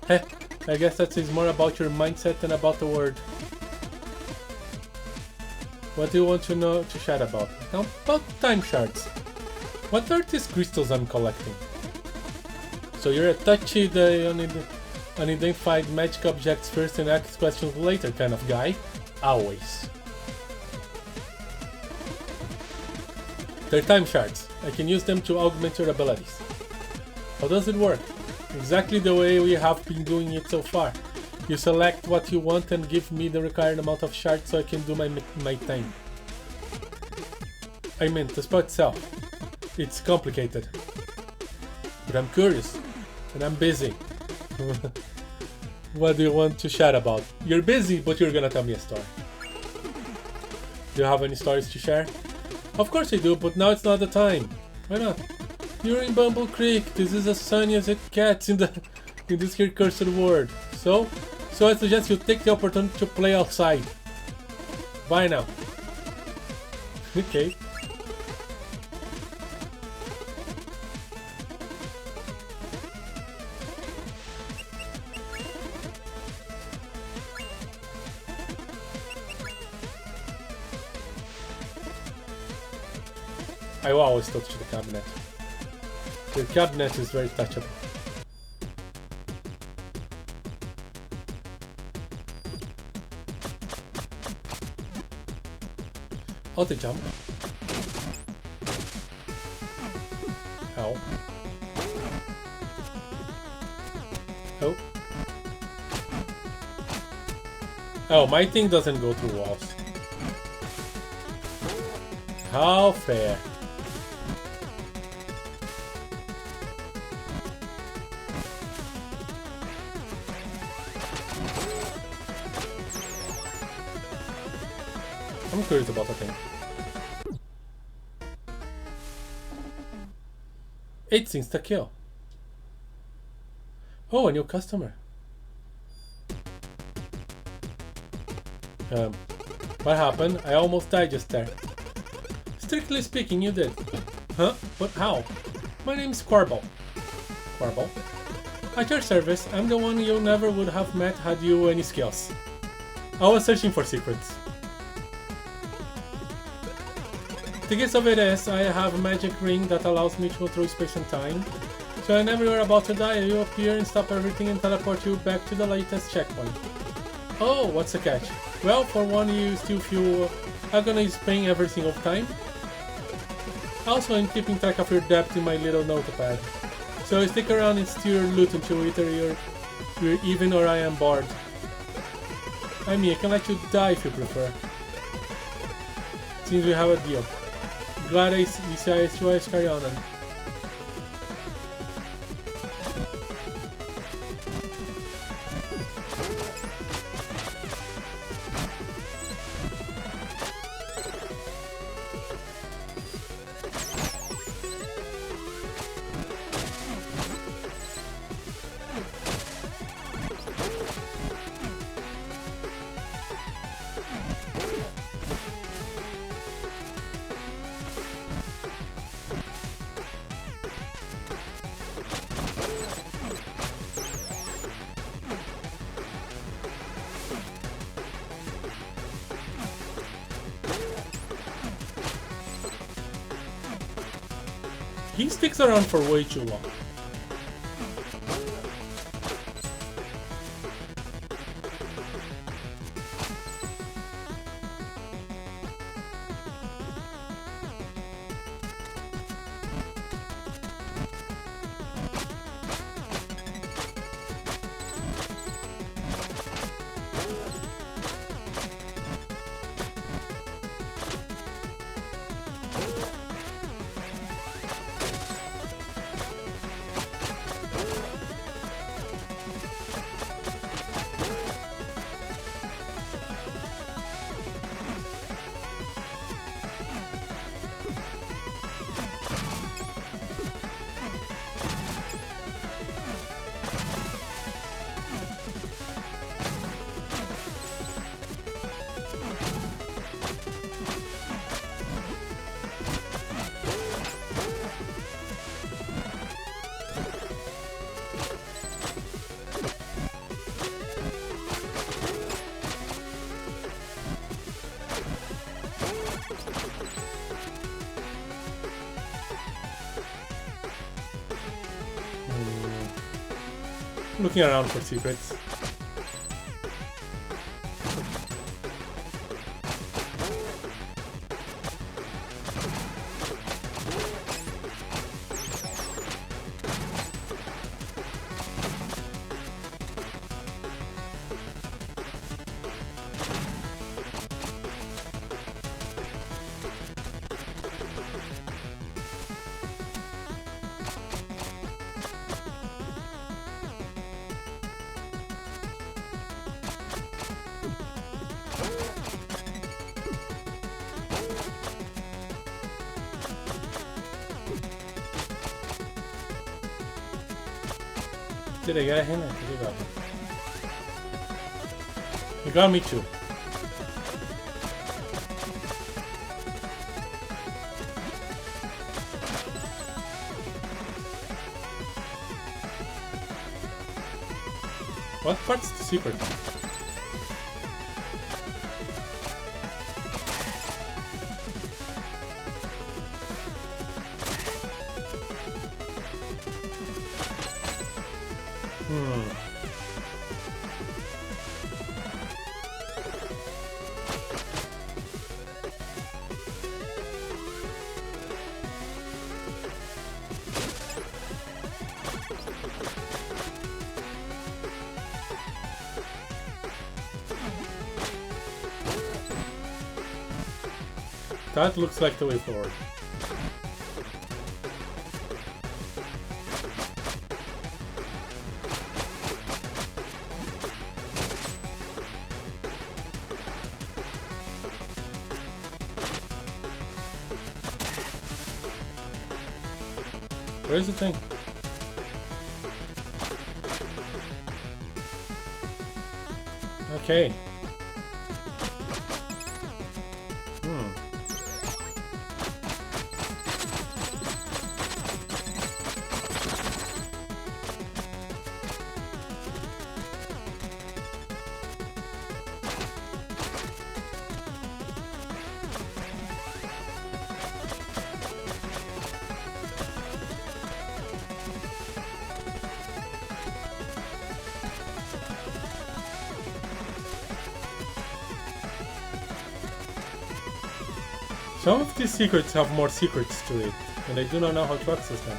Heh, I guess that says more about your mindset than about the word. What do you want to know to chat about? Now, about time shards. What are these crystals I'm collecting? So you're a touchy, unidentified magic objects first and ask questions later kind of guy? Always. They're time shards. I can use them to augment your abilities. How does it work? Exactly the way we have been doing it so far. You select what you want and give me the required amount of shards so I can do my thing. I mean, the spell itself. It's complicated. But I'm curious. And I'm busy. What do you want to chat about? You're busy, but you're gonna tell me a story. Do you have any stories to share? Of course I do, but now it's not the time. Why not? You're in Bumble Creek. This is as sunny as it gets in this here cursed world. So I suggest you take the opportunity to play outside. Bye now. Okay. I will always touch the cabinet. The cabinet is very touchable. Oh, the jump. Ow. Oh. Oh, my thing doesn't go through walls. How fair. I'm curious about the thing. 8 insta-kill. Oh, a new customer. What happened? I almost died just there. Strictly speaking, you did. Huh? But how? My name's Quarble. Quarble? At your service, I'm the one you never would have met had you any skills. I was searching for secrets. The gist of it is, I have a magic ring that allows me to control space and time. So whenever you're about to die, you appear and stop everything and teleport you back to the latest checkpoint. Oh, what's the catch? Well, for one, you still feel agony paying every single time. Also, I'm keeping track of your debt in my little notepad. So stick around and steal your loot until either you're even or I am bored. I mean, I can let you die if you prefer. Seems we have a deal. Glad I decided to carry on. He sticks around for way too long. Looking around for secrets. Did I get him? I think I got him. You got me too. What part's the secret? That looks like the way forward. Where's the thing? Okay. Some of these secrets have more secrets to it, and I do not know how to access them.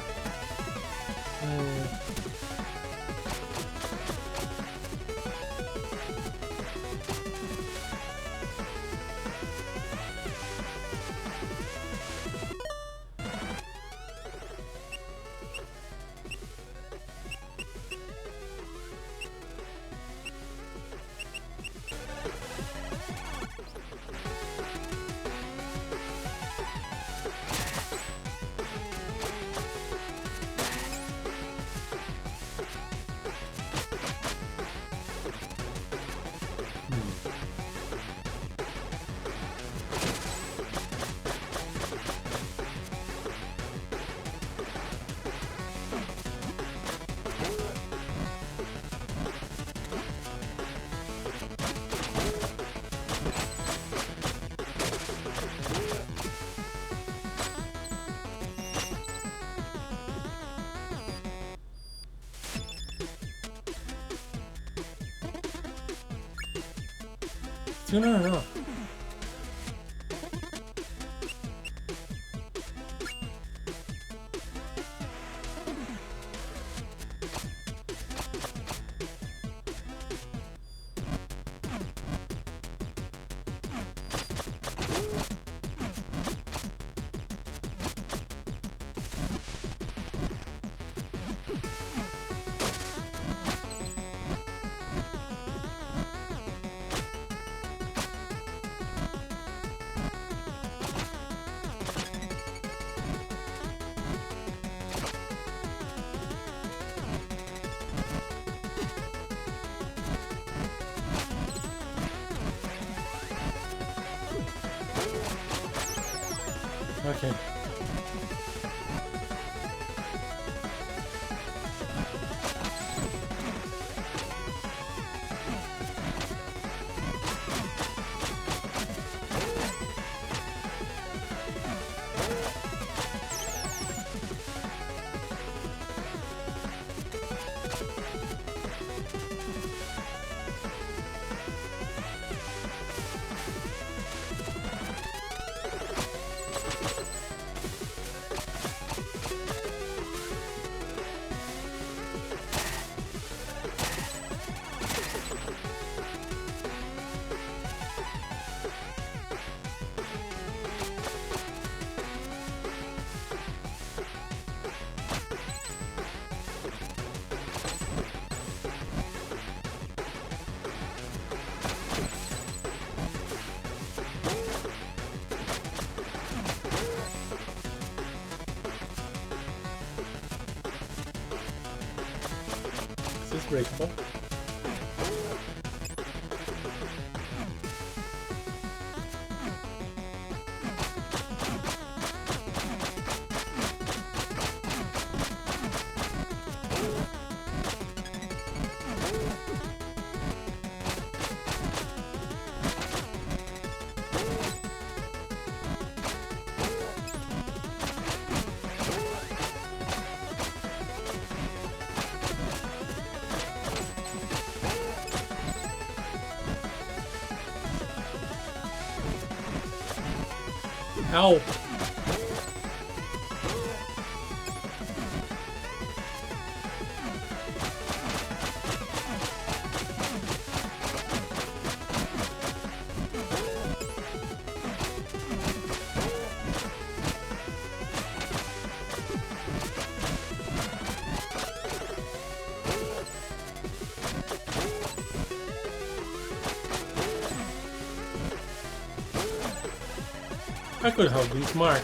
No. Okay. That's breakable. Ow! I could have been smart.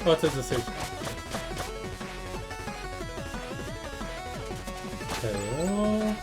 What is the stage? Hello.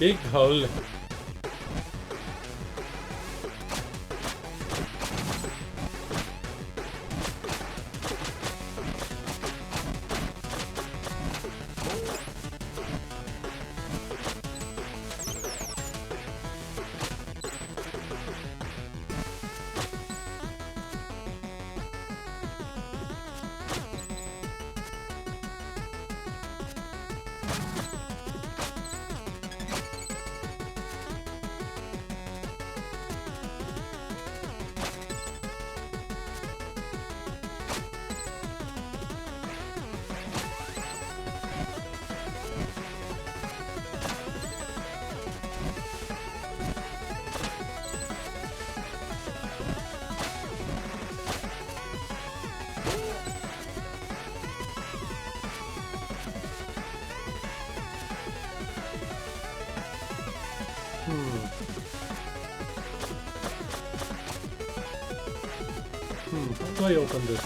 Big hole. How do I open this?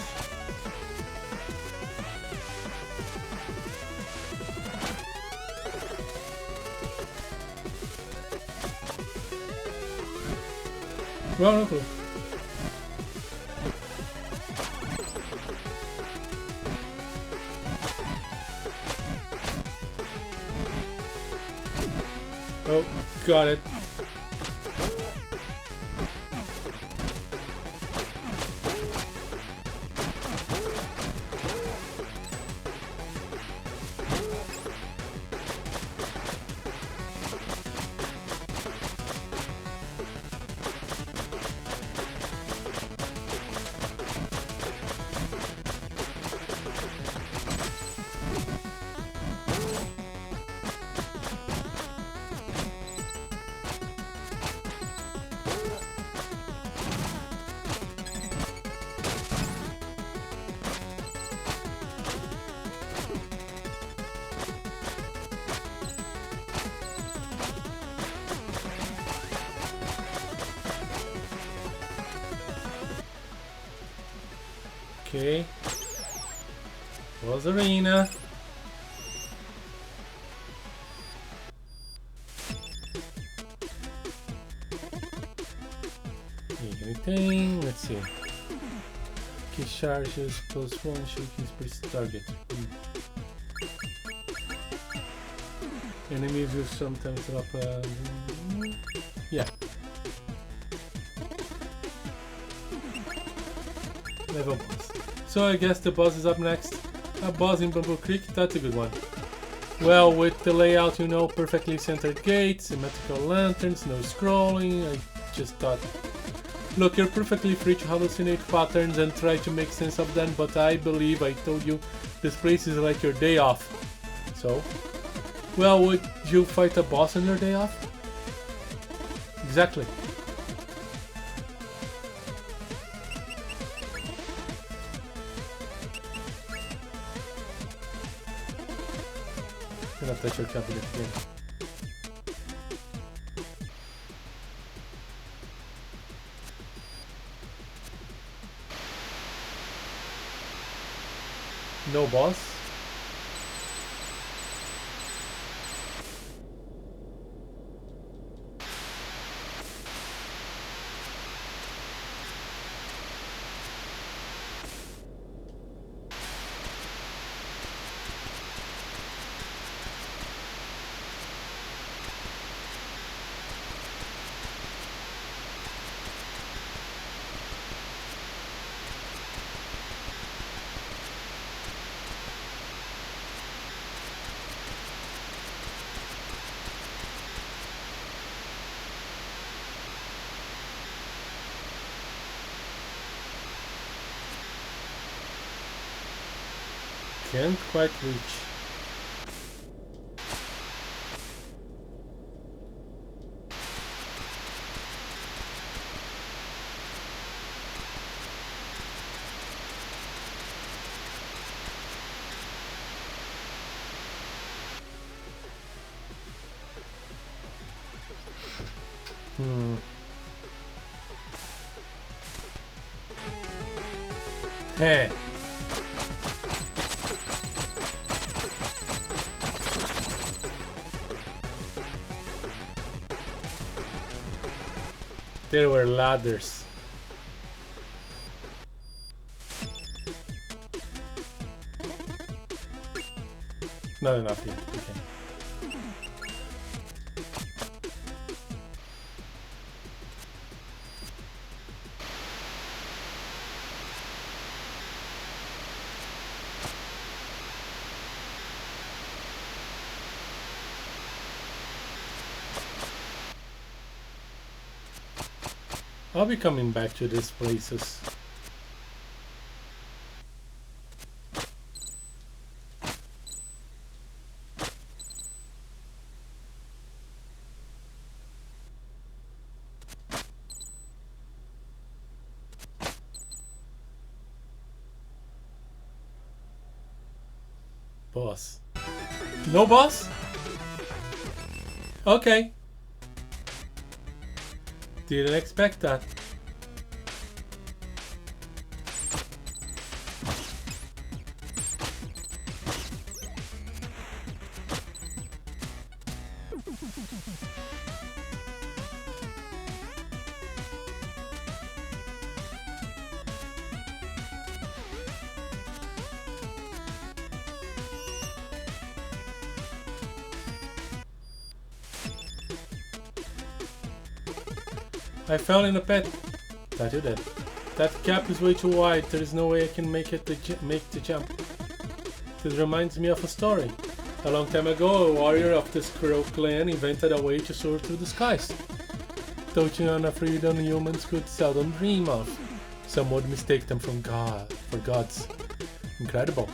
Well, no clue. Oh, got it. Okay. Was arena. Anything? Let's see. Key charges +1 shaking space target. Enemies will sometimes drop yeah. Level boss. So I guess the boss is up next. A boss in Bamboo Creek, that's a good one. Well, with the layout, you know, perfectly centered gates, symmetrical lanterns, no scrolling, I just thought, look, you're perfectly free to hallucinate patterns and try to make sense of them, but I believe I told you this place is like your day off. So, well, would you fight a boss on your day off? Exactly. Gonna touch your cabinet again. No boss. Can't quite reach. Hey. There were ladders. Not enough here. Okay. I'll be coming back to these places. Boss. No boss? Okay. Didn't expect that. I fell in a pit. That you did. That gap is way too wide. There is no way I can make the jump. This reminds me of a story. A long time ago, a warrior of the Squirrel clan invented a way to soar through the skies, touching on a freedom humans could seldom dream of. Some would mistake them for gods. Incredible.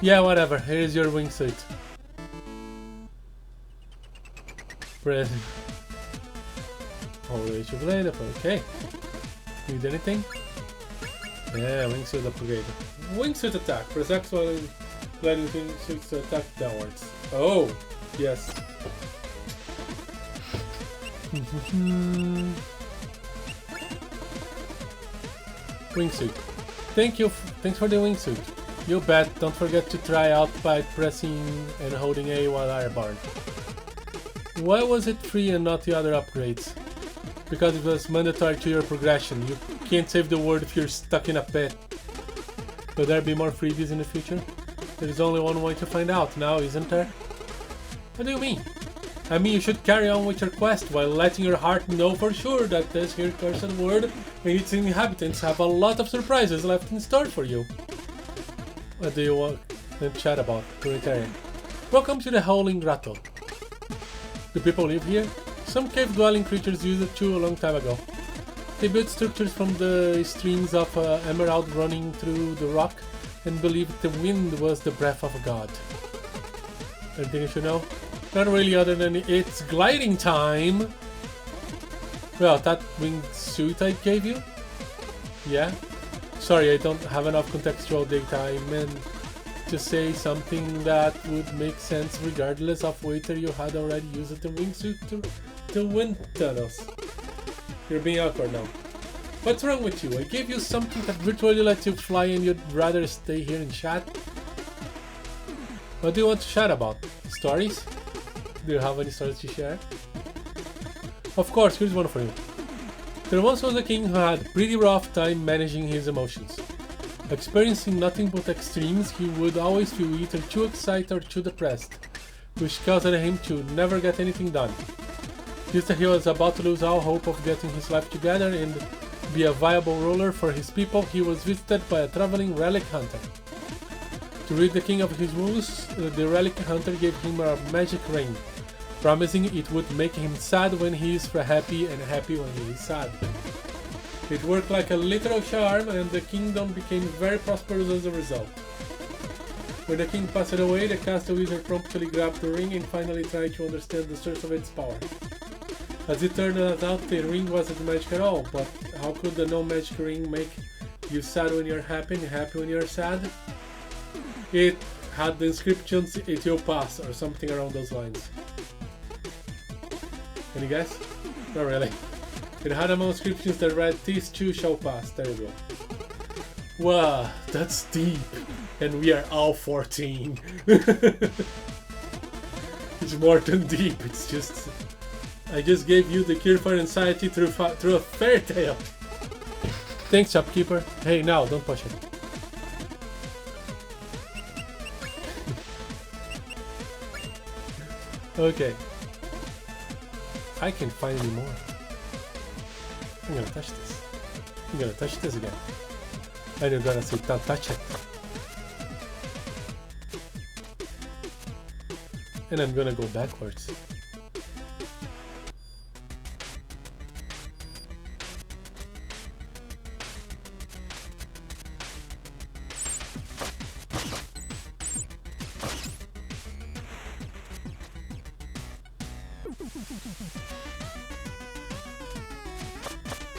Yeah, whatever. Here's your wingsuit. Press. All the way to blade up. Okay. Need anything? Yeah, wingsuit upgrade. Wingsuit attack. Press X while gliding wingsuits to attack downwards. Oh, yes. Wingsuit. Thanks for the wingsuit. You bet. Don't forget to try out by pressing and holding A while airborne. Why was it free and not the other upgrades? Because it was mandatory to your progression. You can't save the world if you're stuck in a pit. Will there be more freebies in the future? There is only one way to find out now, isn't there? What do you mean? I mean you should carry on with your quest while letting your heart know for sure that this here cursed world and its inhabitants have a lot of surprises left in store for you. What do you want to chat about, Famitracker? Welcome to the Howling Grotto. Do people live here? Some cave-dwelling creatures used it too a long time ago. They built structures from the streams of emerald running through the rock and believed the wind was the breath of a god. Anything you should know? Not really, other than it's gliding time! Well, that wingsuit I gave you? Yeah? Sorry, I don't have enough contextual data. I meant to say something that would make sense regardless of whether you had already used the wingsuit to wind tunnels. You're being awkward now. What's wrong with you? I gave you something that virtually lets you fly and you'd rather stay here and chat? What do you want to chat about? Stories? Do you have any stories to share? Of course, here's one for you. There once was a king who had a pretty rough time managing his emotions. Experiencing nothing but extremes, he would always feel either too excited or too depressed, which caused him to never get anything done. Just as he was about to lose all hope of getting his life together and be a viable ruler for his people, he was visited by a traveling relic hunter. To rid the king of his wounds, the relic hunter gave him a magic ring, promising it would make him sad when he is happy and happy when he is sad. It worked like a literal charm and the kingdom became very prosperous as a result. When the king passed away, the castle wizard promptly grabbed the ring and finally tried to understand the source of its power. As it turned out, the ring wasn't magic at all, but how could the no-magic ring make you sad when you're happy and happy when you're sad? It had the inscriptions, "It will pass," or something around those lines. Any guess? Not really. It had among inscriptions that read, "These too shall pass." There you go. Wow, that's deep. And we are all 14. It's more than deep, it's just... I just gave you the cure for anxiety through a fairy tale. Thanks, shopkeeper. Hey, now, don't push it. Okay. I can't find any more. I'm gonna touch this. I'm gonna touch this again. And I'm gonna say, don't touch it. And I'm gonna go backwards.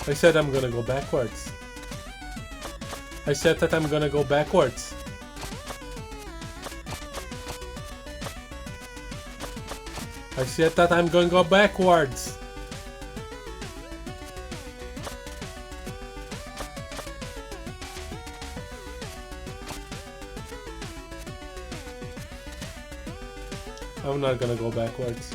I said I'm gonna go backwards. I said that I'm gonna go backwards. I said that I'm gonna go backwards. I'm not gonna go backwards.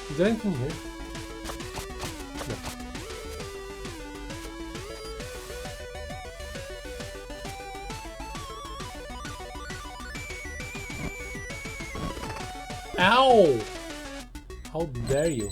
Is there anything here? No. Ow! How dare you?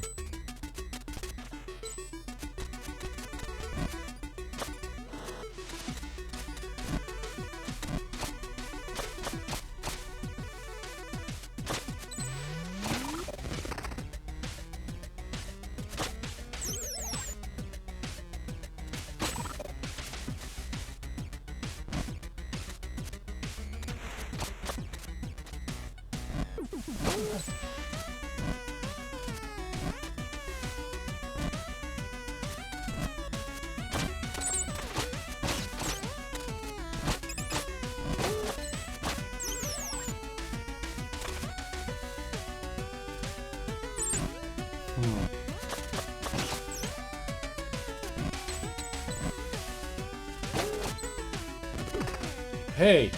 Hey!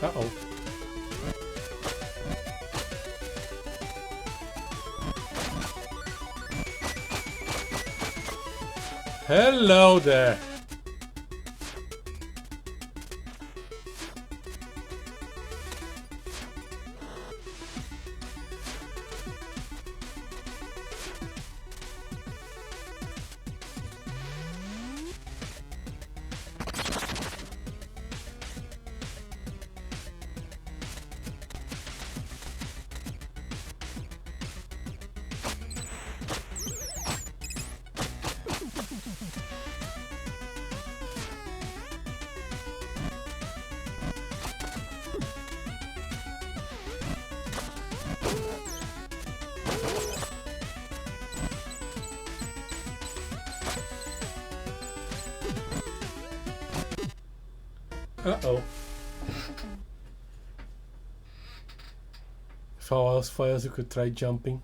Uh-oh. Hello there. Uh-oh. If all else fails, you could try jumping.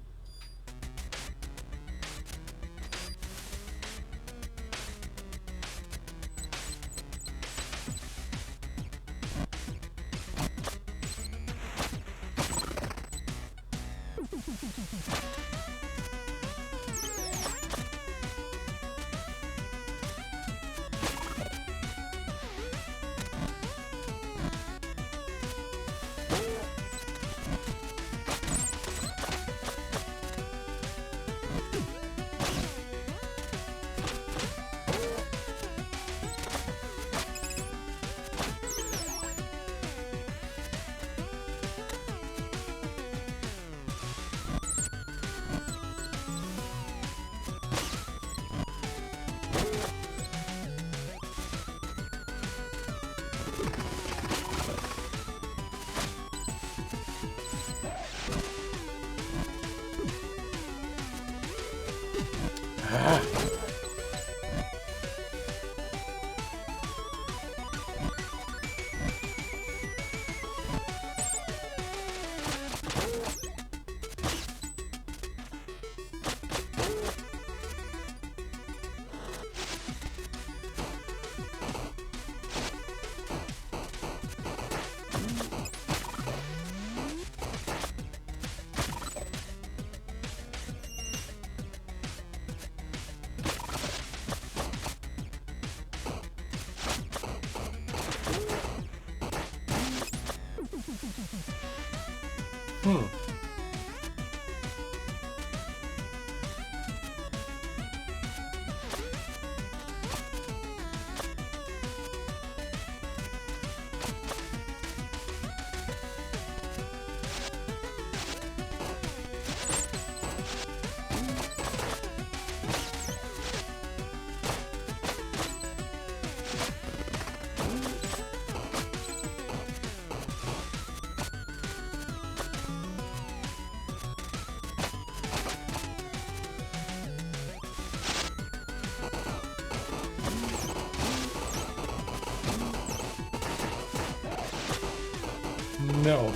No.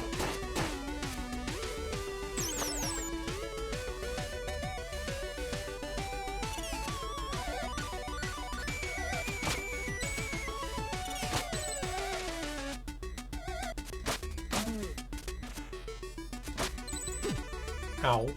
Ow.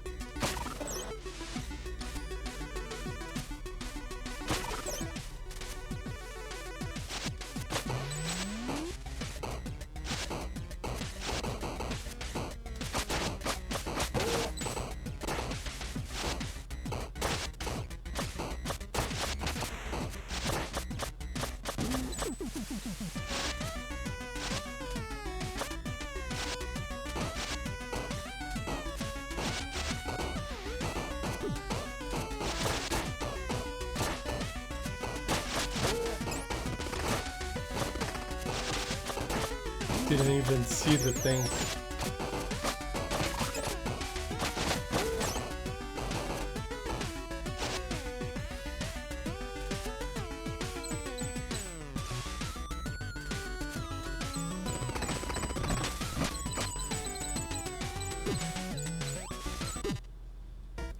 Didn't even see the thing.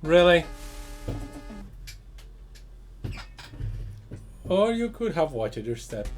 Really? Or you could have watched your step.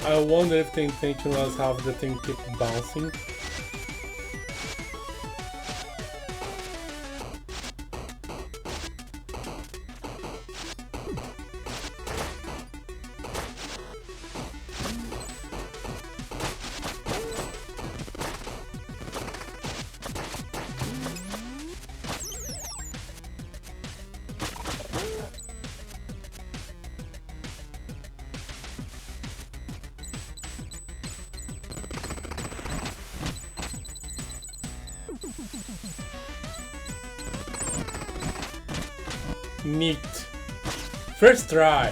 I wonder if the intention was have the thing keep bouncing. Neat. First try.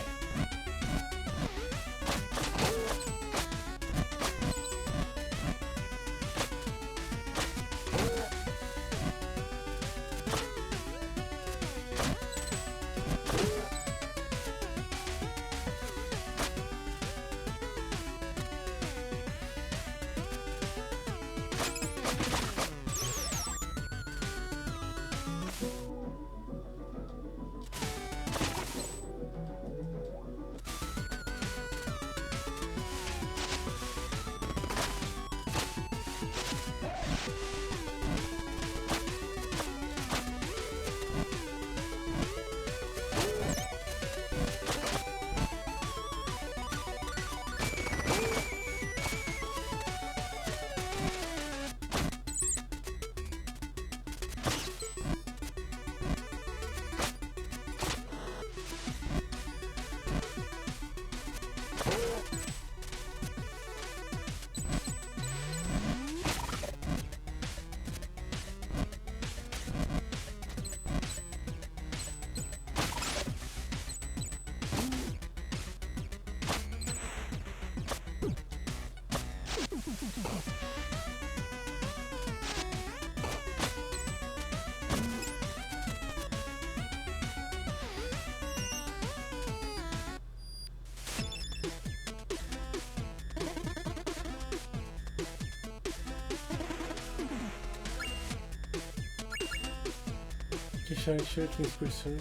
Shooting person.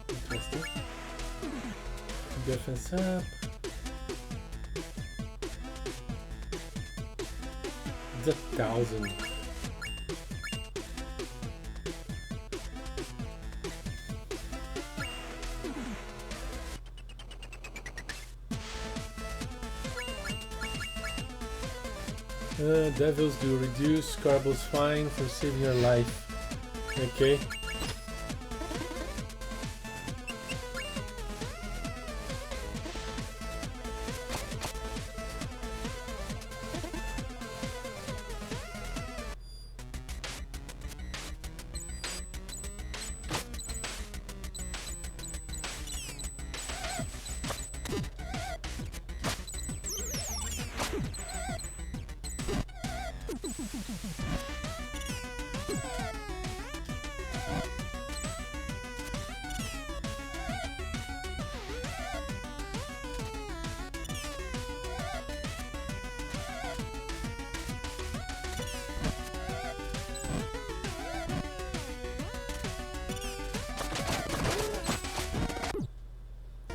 Interesting. Defense up. The 1000. Devils do reduce Carbos fine for saving your life. Okay.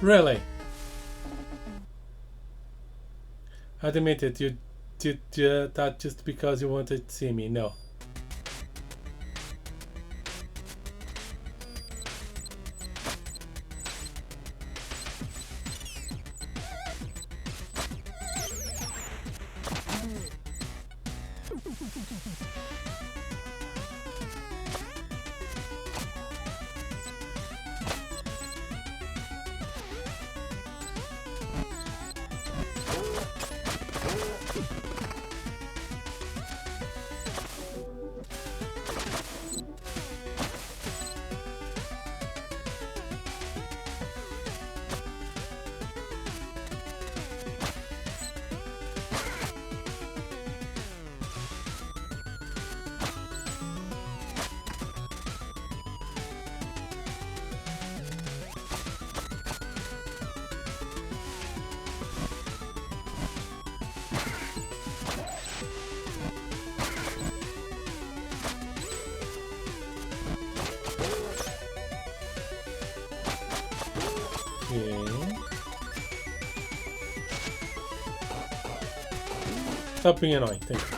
Really? Admit it, you did that just because you wanted to see me. No. Okay. Stop being annoying, thank you.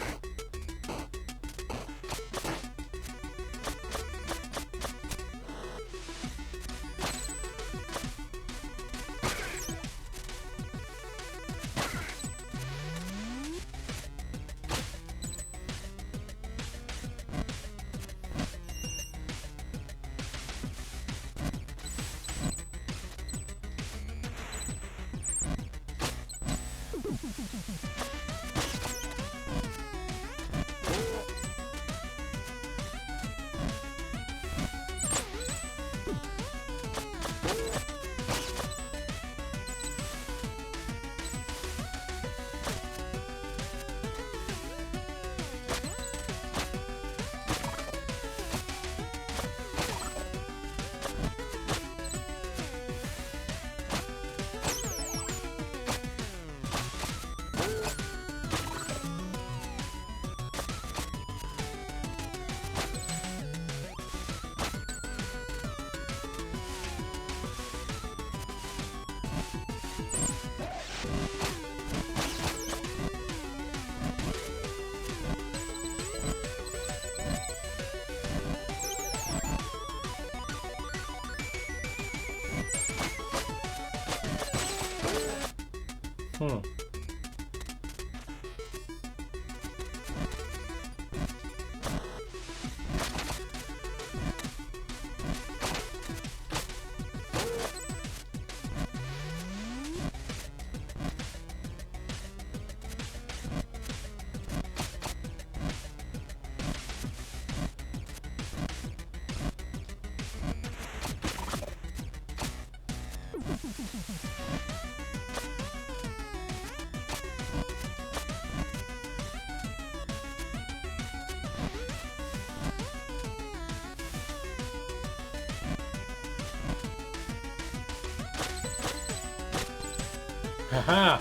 Haha!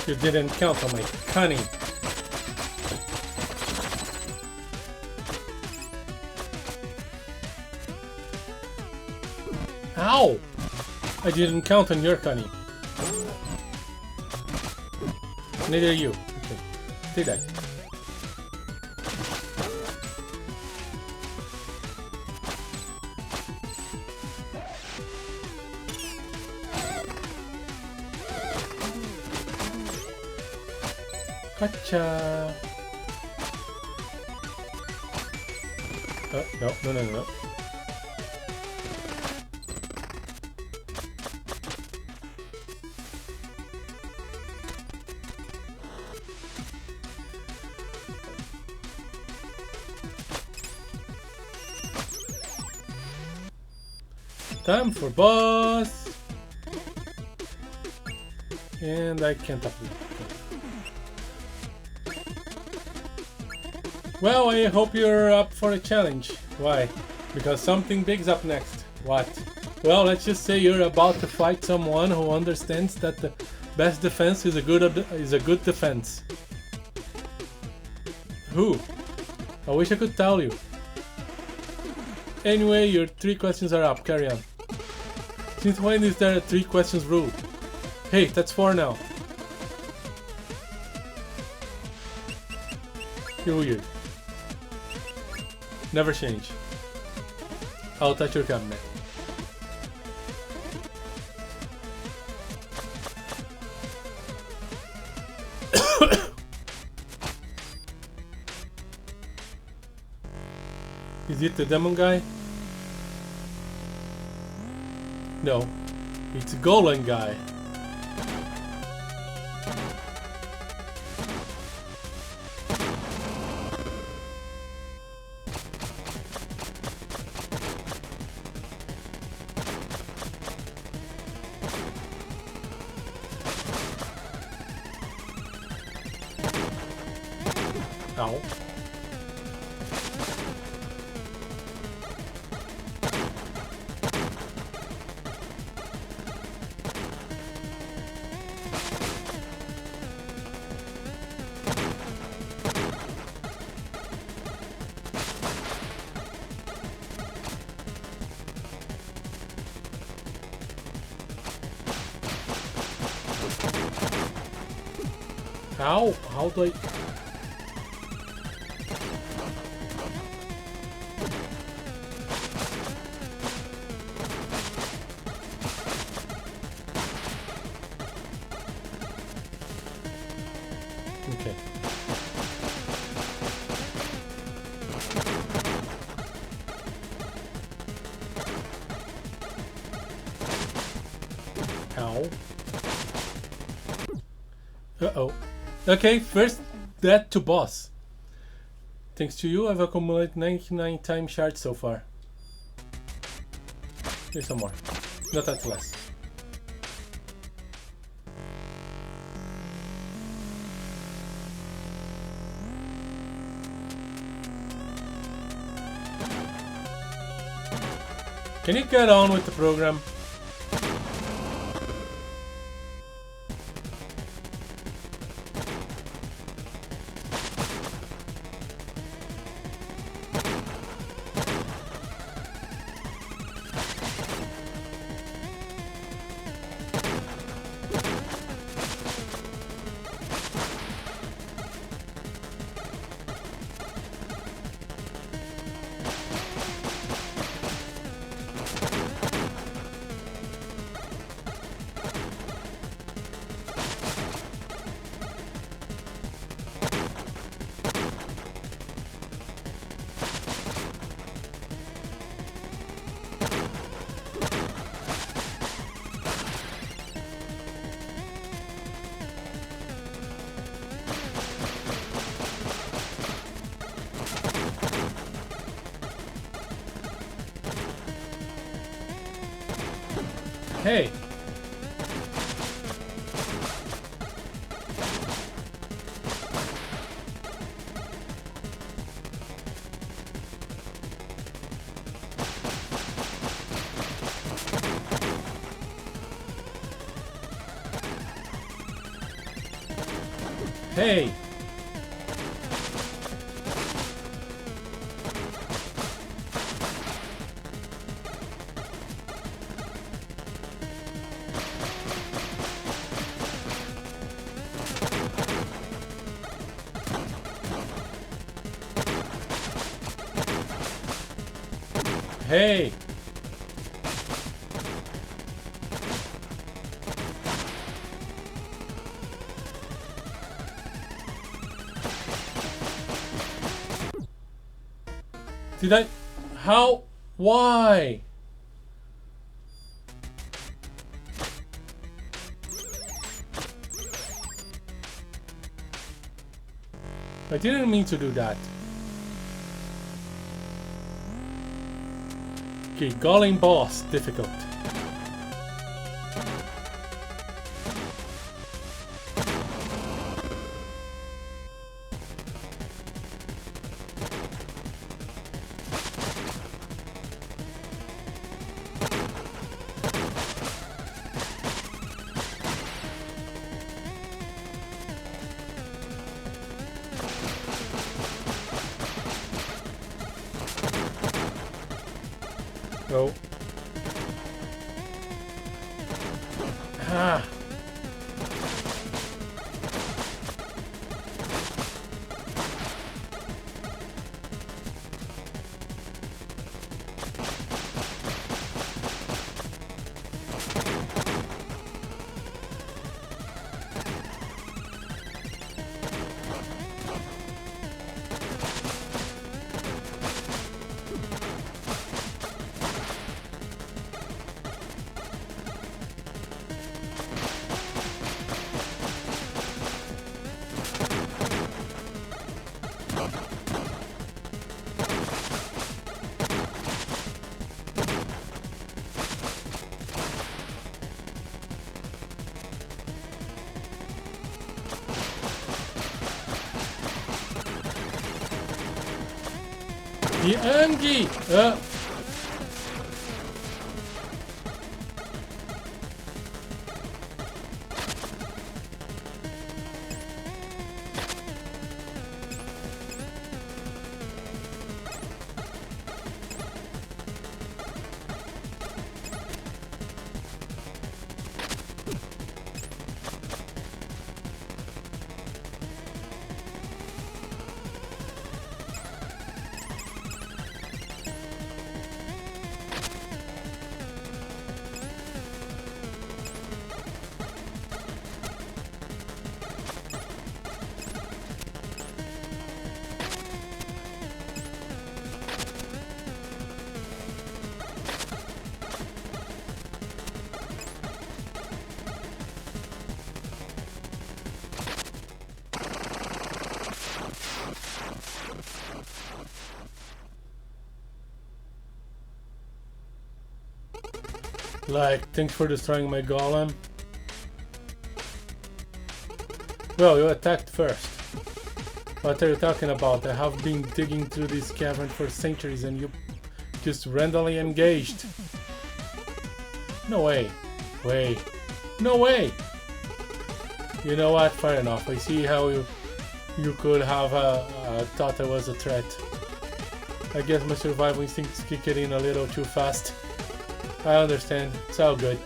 You didn't count on my cunning. Ow! I didn't count on your cunning. Neither you. Okay. Take that. Gotcha. No. Time for boss. And I can't upload. Well, I hope you're up for a challenge. Why? Because something big's up next. What? Well, let's just say you're about to fight someone who understands that the best defense is a good defense. Who? I wish I could tell you. Anyway, your 3 questions are up. Carry on. Since when is there a 3 questions rule? Hey, that's 4 now. You're weird. Never change. I'll touch your cabinet. Is it the demon guy? No, it's a golem guy. Ow. Ow! How do I... Okay. Ow. Uh-oh. Okay, first that to boss. Thanks to you, I've accumulated 99 time shards so far. Here's some more. Not that less. Can you get on with the program? Hey! Hey! Hey! Did I? How? Why? I didn't mean to do that. Okay, golem boss, difficult. Go. Ah. The Angie! Like, thanks for destroying my golem. Well, you attacked first. What are you talking about? I have been digging through this cavern for centuries and you just randomly engaged. No way. No way! You know what? Fair enough. I see how you could have thought I was a threat. I guess my survival instincts kicked in a little too fast. I understand. It's all good.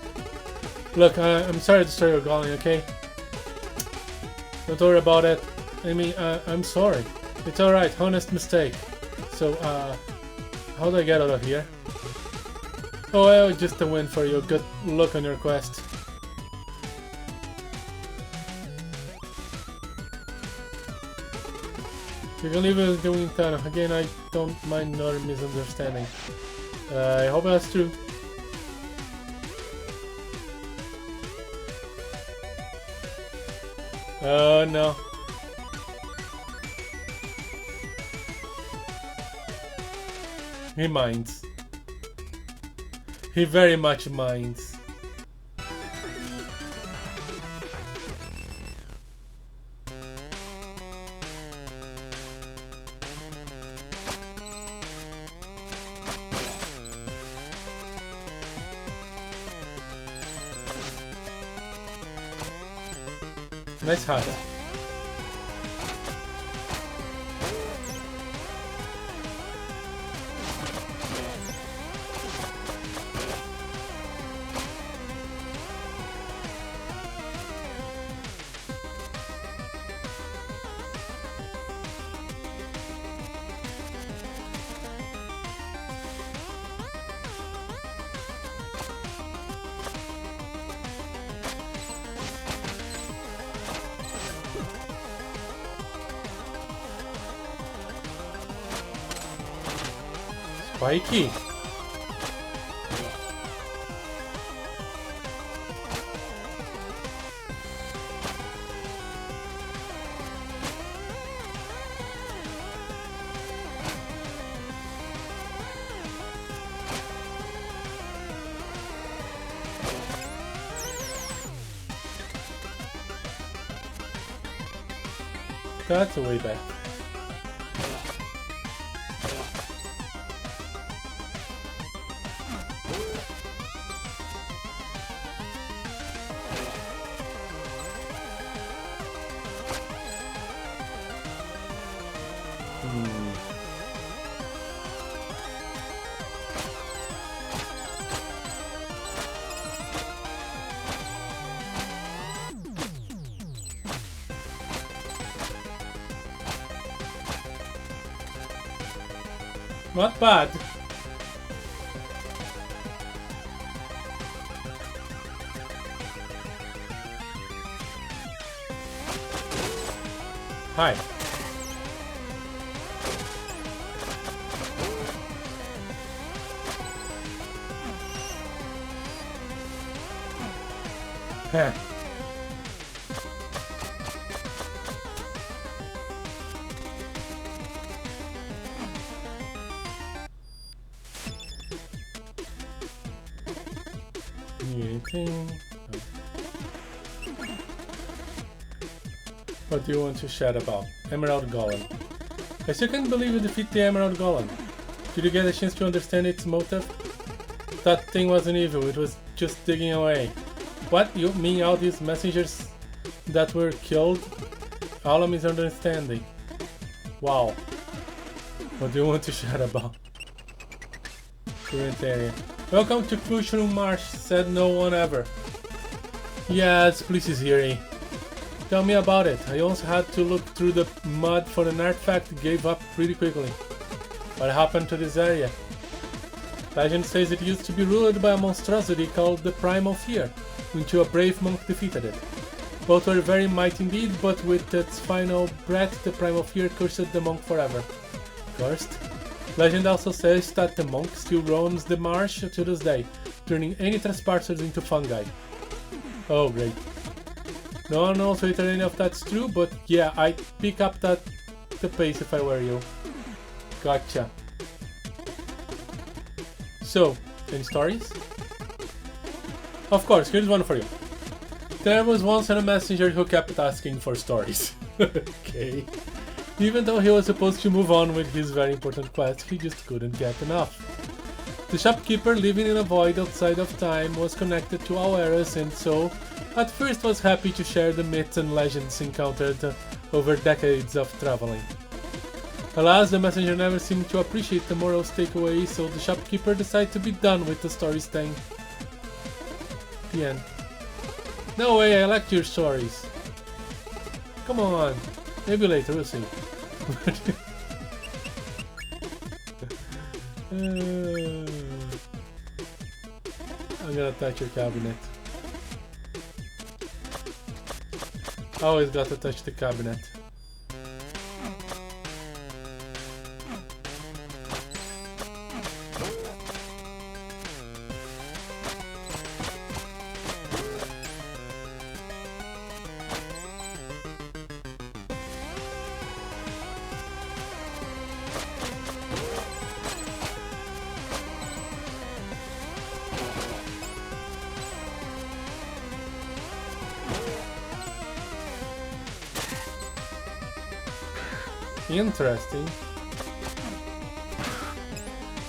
Look, I'm sorry to destroy your golem, okay? Don't worry about it. I mean, I'm sorry. It's alright, honest mistake. So, how do I get out of here? Oh, well, just a win for you. Good luck on your quest. You can leave it doing tunnel. Again, I don't mind another misunderstanding. I hope that's true. Oh no. He minds. He very much minds. Nice hut. Spiky. That's a way back. Not bad. Hi. Heh. Anything? What do you want to chat about? Emerald Golem. I still can't believe you defeat the Emerald Golem. Did you get a chance to understand its motive? That thing wasn't evil, it was just digging away. What? You mean all these messengers that were killed? All a misunderstanding. Wow. What do you want to chat about? Current area. Welcome to Crucial Marsh, said no one ever. Yes, please is here. Tell me about it. I also had to look through the mud for an artifact that gave up pretty quickly. What happened to this area? Legend says it used to be ruled by a monstrosity called the Primal Fear, until a brave monk defeated it. Both were very mighty indeed, but with its final breath the Primal Fear cursed the monk forever. Cursed? Legend also says that the monk still roams the marsh to this day, turning any trespassers into fungi. Oh great. No one knows whether any of that's true, but yeah, I'd pick up the pace if I were you. Gotcha. So, any stories? Of course, here's one for you. There was once a messenger who kept asking for stories. Okay. Even though he was supposed to move on with his very important quest, he just couldn't get enough. The shopkeeper, living in a void outside of time, was connected to all eras and so, at first was happy to share the myths and legends encountered over decades of traveling. Alas, the messenger never seemed to appreciate the morals takeaway, so the shopkeeper decided to be done with the stories thing. The end. No way, I liked your stories. Come on, maybe later, we'll see. I'm gonna touch your cabinet. Always gotta touch the cabinet. Interesting.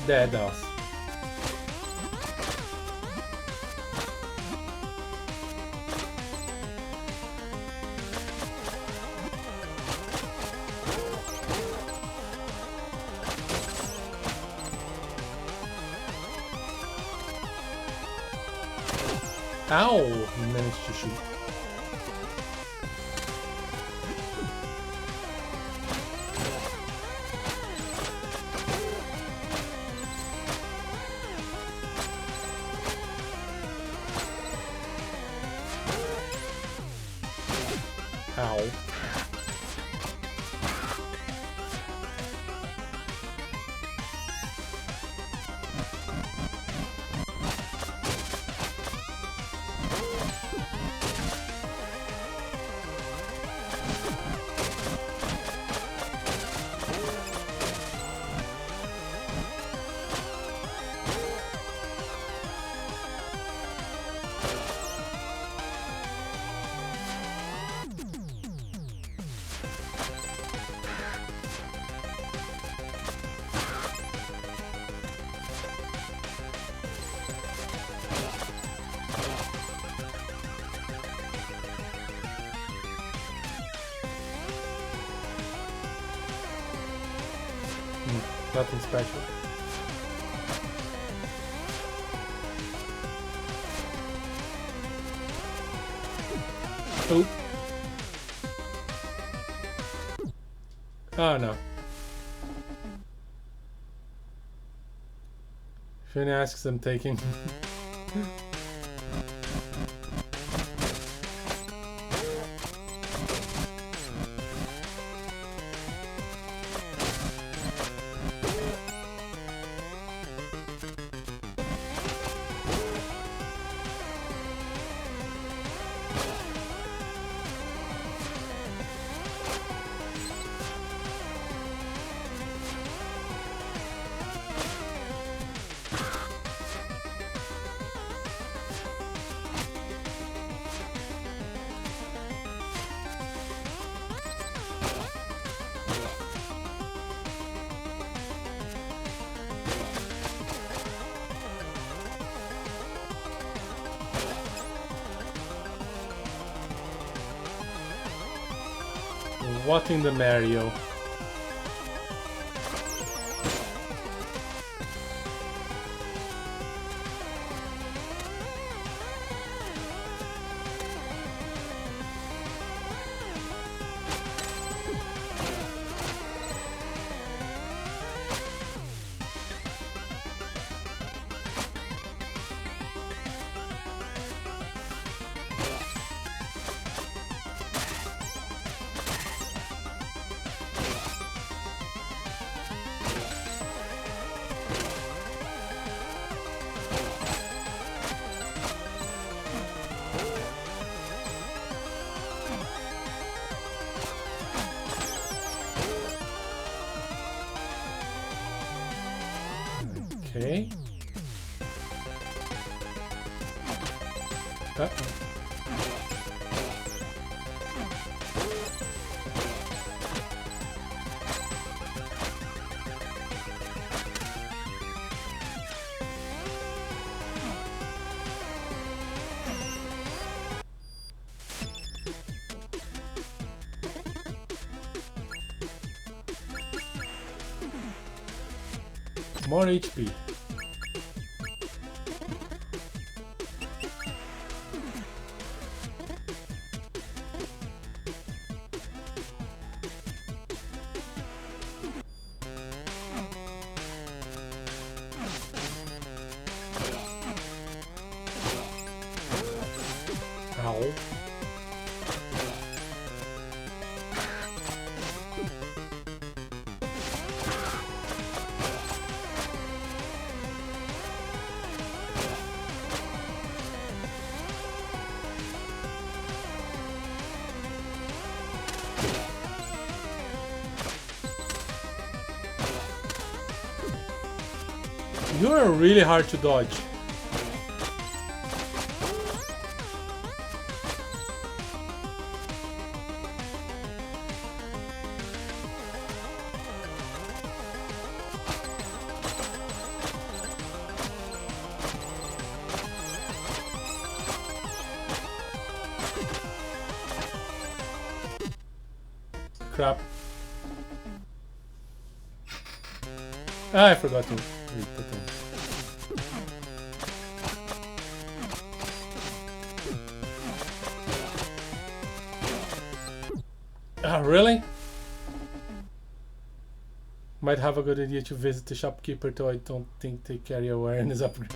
Dead us. Ow! He managed to shoot. Ow. Nothing special. Oop. Oh no. If anyone asks, I'm taking. What in the Mario? Okay. More HP. Ow. You are really hard to dodge. Crap. Ah, I forgot to read the thing. Ah, really? Might have a good idea to visit the shopkeeper, though I don't think they carry awareness upgrade.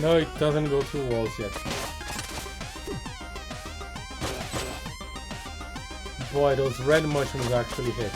No, it doesn't go through walls yet. Boy, those red mushrooms actually hit.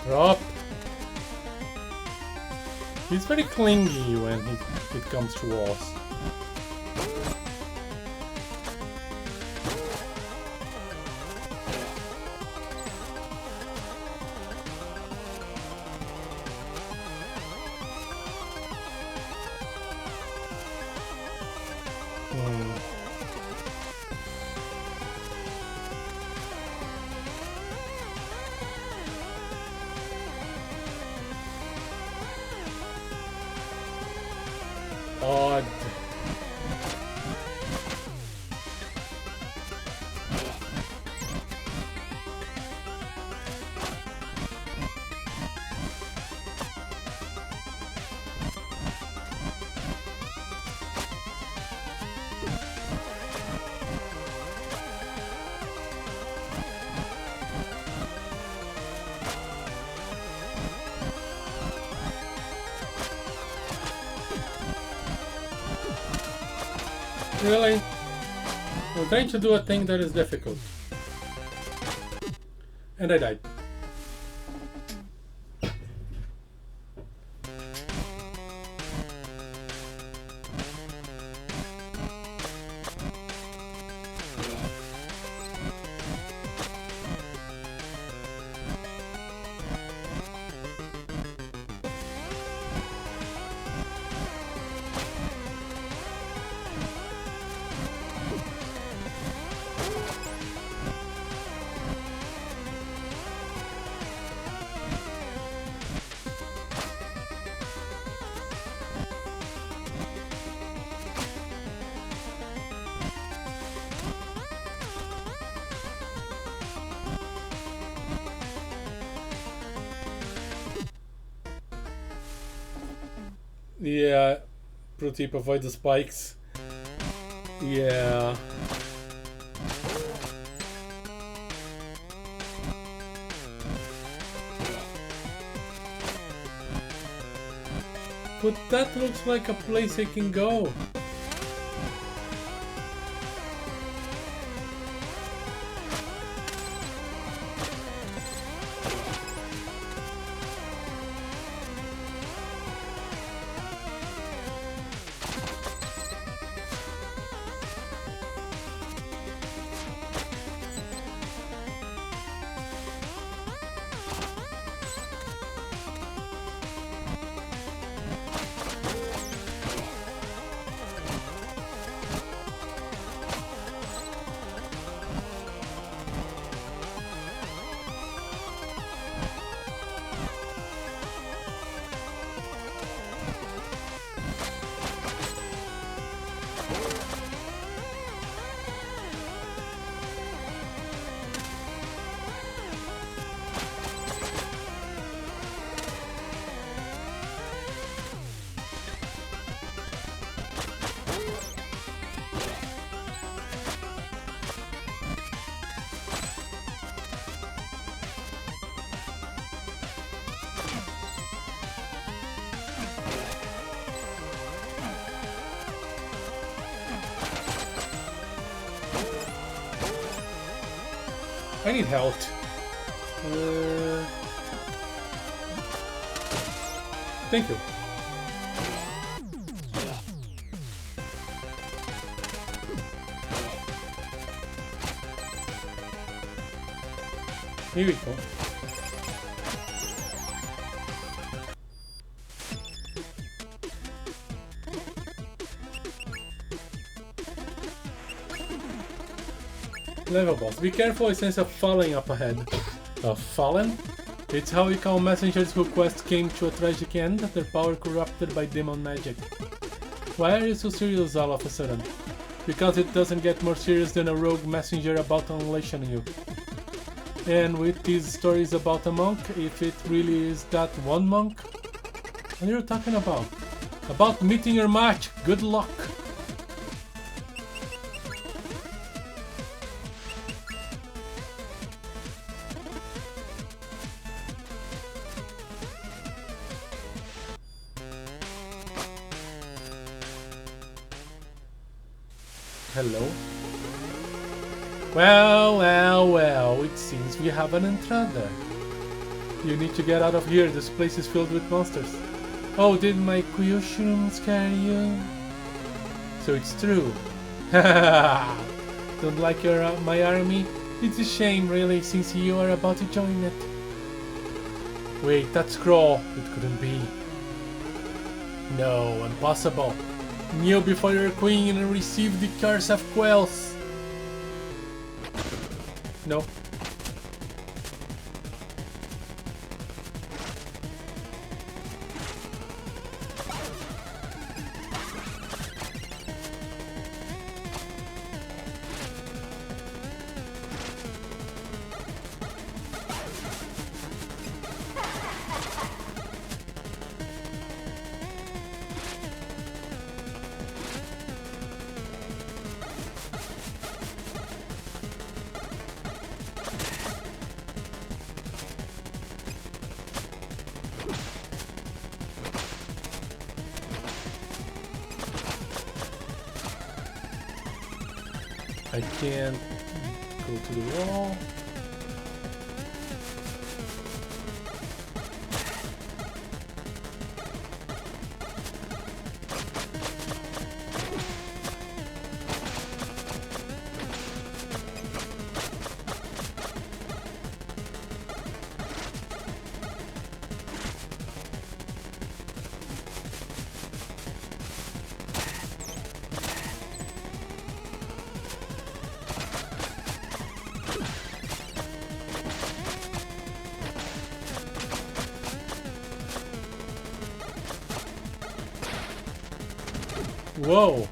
Drop. He's very clingy when it comes to walls. Odd. Really? We're trying to do a thing that is difficult. And I died. Yeah, pro tip, avoid the spikes. Yeah. But that looks like a place I can go. I need help. Thank you. Here we go. Level boss. Be careful, a sense of falling up ahead. Fallen? It's how we call messengers whose quest came to a tragic end, their power corrupted by demon magic. Why are you so serious all of a sudden? Because it doesn't get more serious than a rogue messenger about to unleash on you. And with these stories about a monk, if it really is that one monk? What are you talking about? About meeting your match! Good luck! Hello? Well, it seems we have an intruder. You need to get out of here, this place is filled with monsters. Oh, did my costume scare you? So it's true. Don't like my army? It's a shame, really, since you are about to join it. Wait, that scroll. It couldn't be. No, impossible. Kneel before your queen and receive the curse of quells. No. I can't go to the wall. Whoa!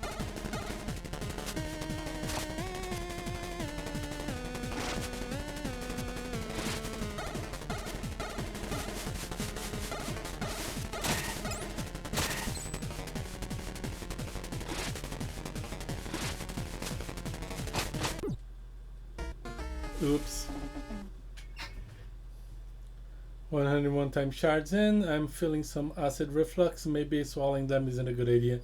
Oops. 101 time shards in. I'm feeling some acid reflux. Maybe swallowing them isn't a good idea.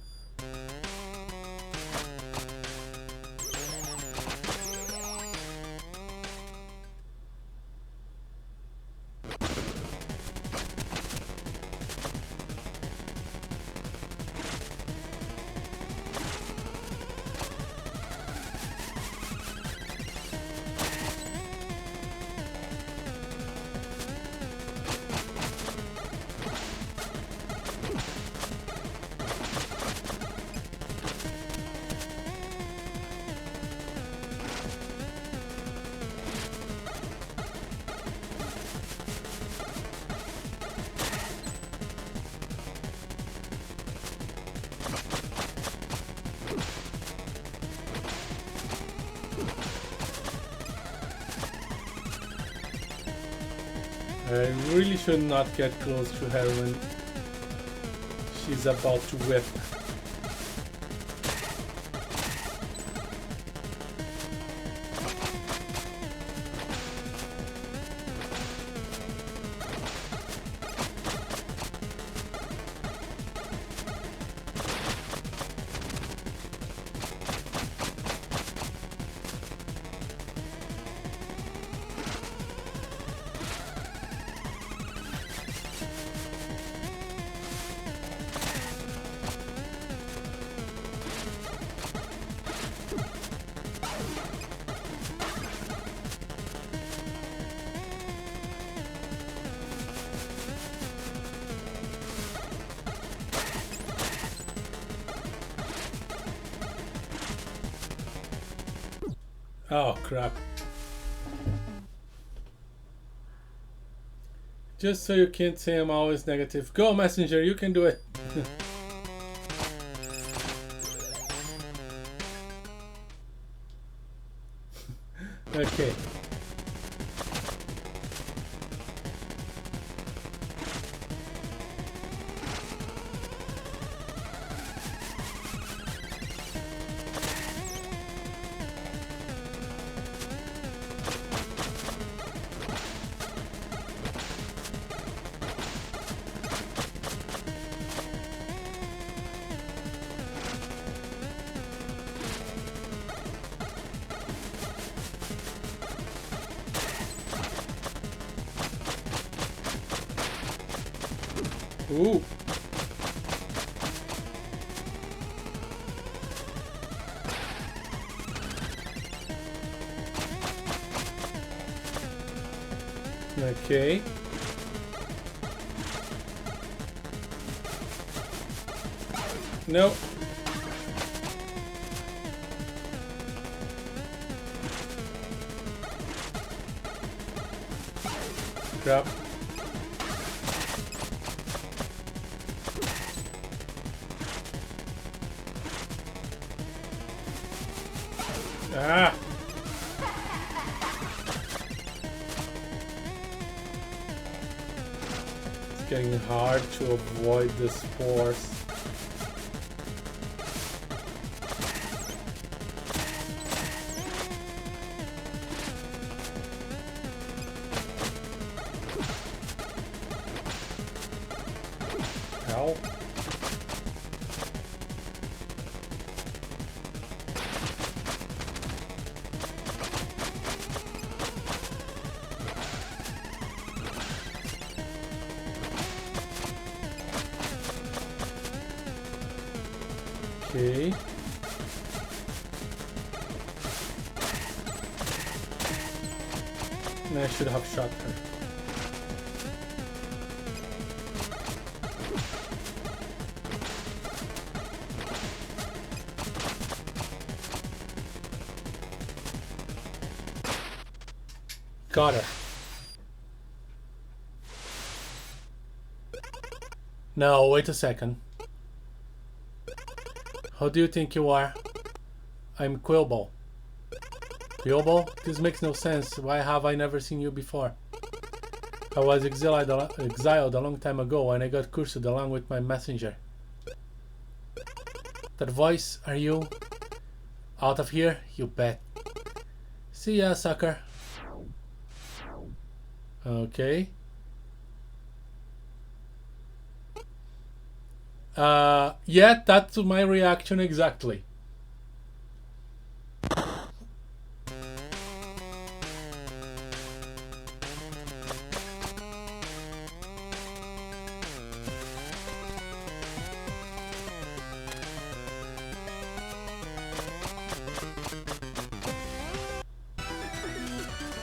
I really should not get close to her when she's about to whip. Oh crap. Just so you can't say I'm always negative. Go, Messenger, you can do it. Okay. Ooh. Okay. No. Crap. Ah! It's getting hard to avoid the spores. Ow. Okay. I should have shot her. Got her. Now, wait a second. How do you think you are? I'm Quillball. Quillball? This makes no sense. Why have I never seen you before? I was exiled a long time ago and I got cursed along with my messenger. That voice, are you? Out of here? You bet. See ya, sucker. Okay. Yeah, that's my reaction exactly.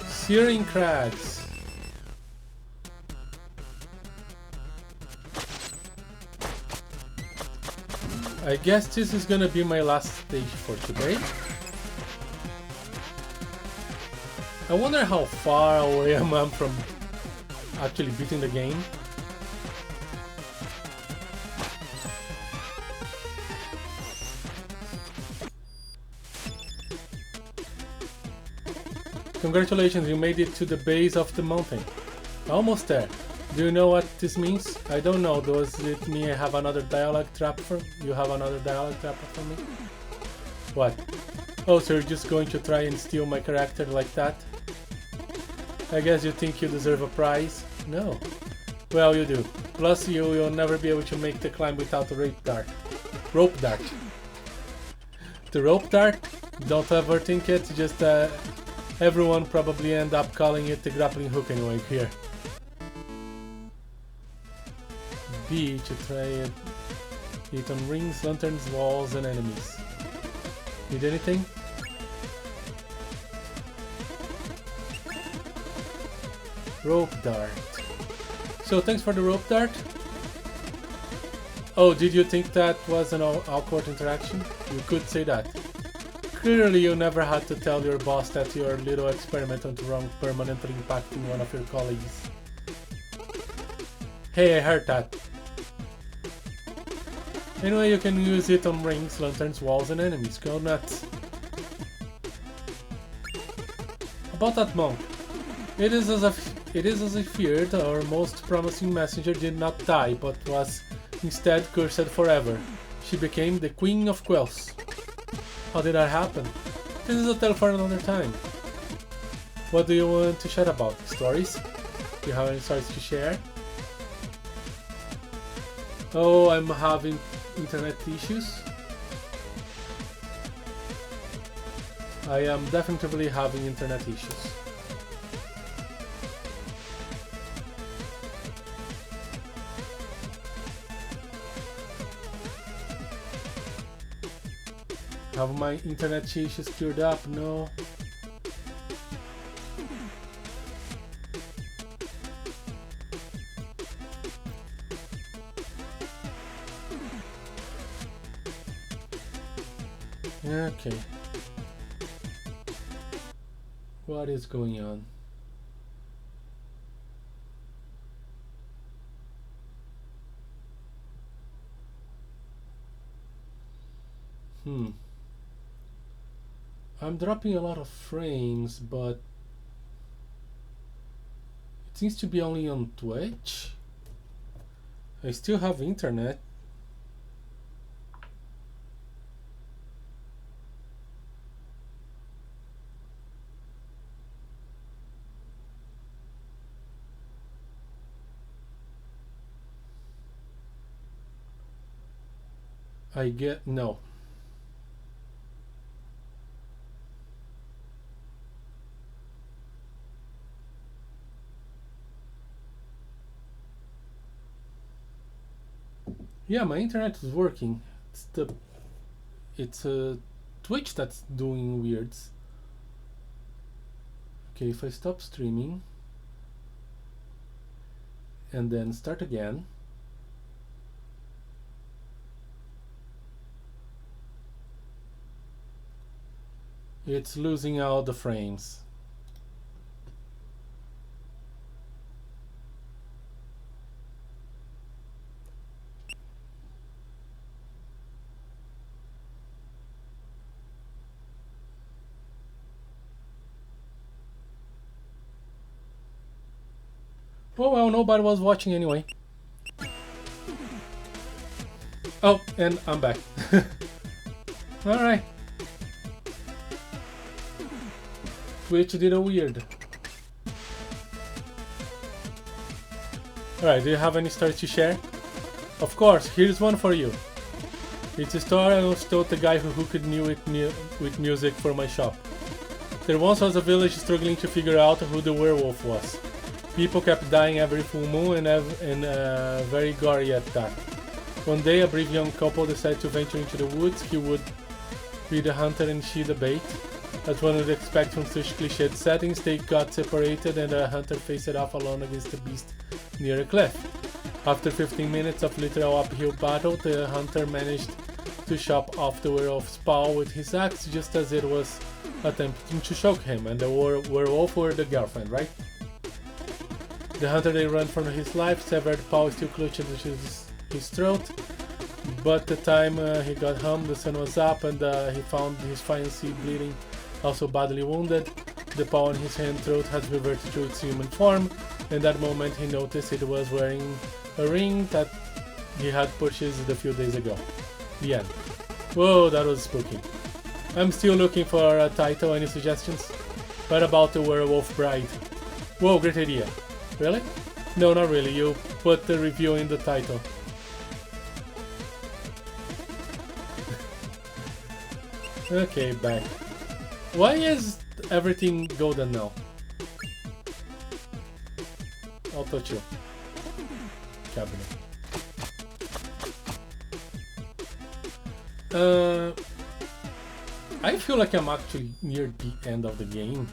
Searing cracks. I guess this is gonna be my last stage for today. I wonder how far away I am from actually beating the game. Congratulations, you made it to the base of the mountain. Almost there. Do you know what this means? I don't know. Does it mean I have another dialogue trap for you? Have another dialogue trap for me? What? Oh, so you're just going to try and steal my character like that? I guess you think you deserve a prize? No. Well, you do. Plus, you'll never be able to make the climb without a rope dart. Rope dart. The rope dart? Don't ever think it. Just everyone probably end up calling it the grappling hook anyway. Here. B to try it on rings, lanterns, walls, and enemies. Need anything? Rope dart. So thanks for the rope dart. Oh, did you think that was an awkward interaction? You could say that. Clearly you never had to tell your boss that your little experiment went wrong, permanently impacting one of your colleagues. Hey, I heard that. Anyway, you can use it on rings, lanterns, walls, and enemies. Go nuts. About that monk. It is as I feared, our most promising messenger did not die, but was instead cursed forever. She became the Queen of Quells. How did that happen? This is a tale for another time. What do you want to chat about? Stories? Do you have any stories to share? Oh, I'm having internet issues. I am definitely having internet issues. Have my internet issues cleared up? No. Okay. What is going on? I'm dropping a lot of frames, but it seems to be only on Twitch. I still have internet. I get no. Yeah, my internet is working. It's Twitch that's doing weirds. Okay, if I stop streaming and then start again, it's losing all the frames. Oh well, nobody was watching anyway. Oh, and I'm back. Alright. Twitch did a weird. Alright, do you have any stories to share? Of course, here's one for you. It's a story I once told the guy who hooked me with music for my shop. There once was a village struggling to figure out who the werewolf was. People kept dying every full moon and very gory at that. One day a brave young couple decided to venture into the woods. He would be the hunter and she the bait. As one would expect from such cliched settings, they got separated and the hunter faced off alone against the beast near a cliff. After 15 minutes of literal uphill battle, the hunter managed to chop off the werewolf's paw with his axe just as it was attempting to choke him, and the werewolf were the girlfriend, right? The hunter then ran for his life, severed paw still clutched into his throat, but the time he got home the sun was up and he found his fiancée bleeding, also badly wounded. The paw on his hand throat had reverted to its human form. In that moment he noticed it was wearing a ring that he had purchased a few days ago. The end. Whoa, that was spooky. I'm still looking for a title. Any suggestions? What about the Werewolf Bride? Whoa, great idea. Really? No, not really. You put the review in the title. Okay, back. Why is everything golden now? I'll touch you. Cabinet. I feel like I'm actually near the end of the game.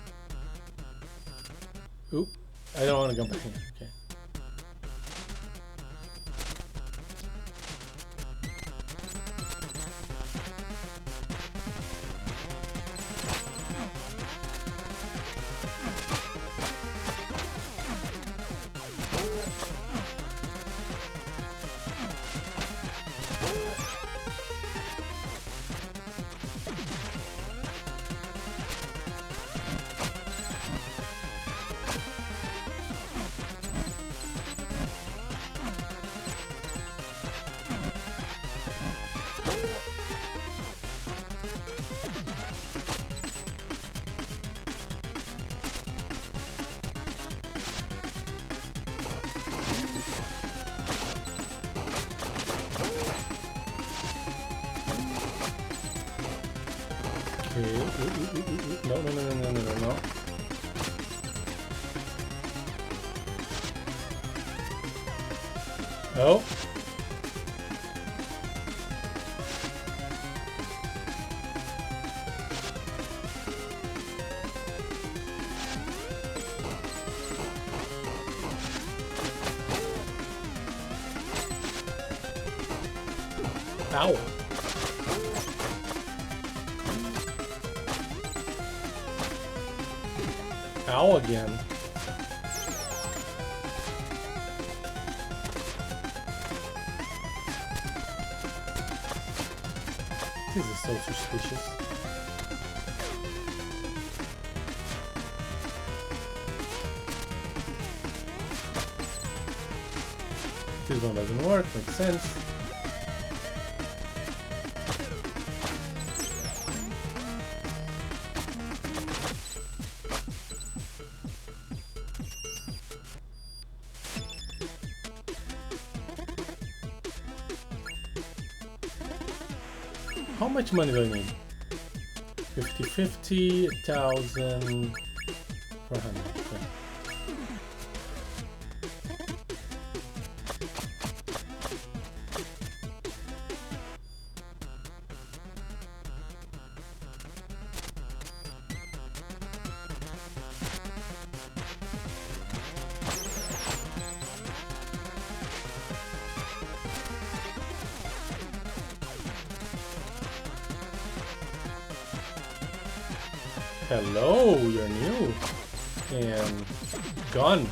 Oop, I don't want to go back here. Okay. Okay. No, no, no, no, no, no, no, no. Oh. Ow. Ow again. This is so suspicious. This one doesn't work, makes sense. How much money do I need? 50, 50, 1,000, 400. Okay. Hello, you're new. And gone.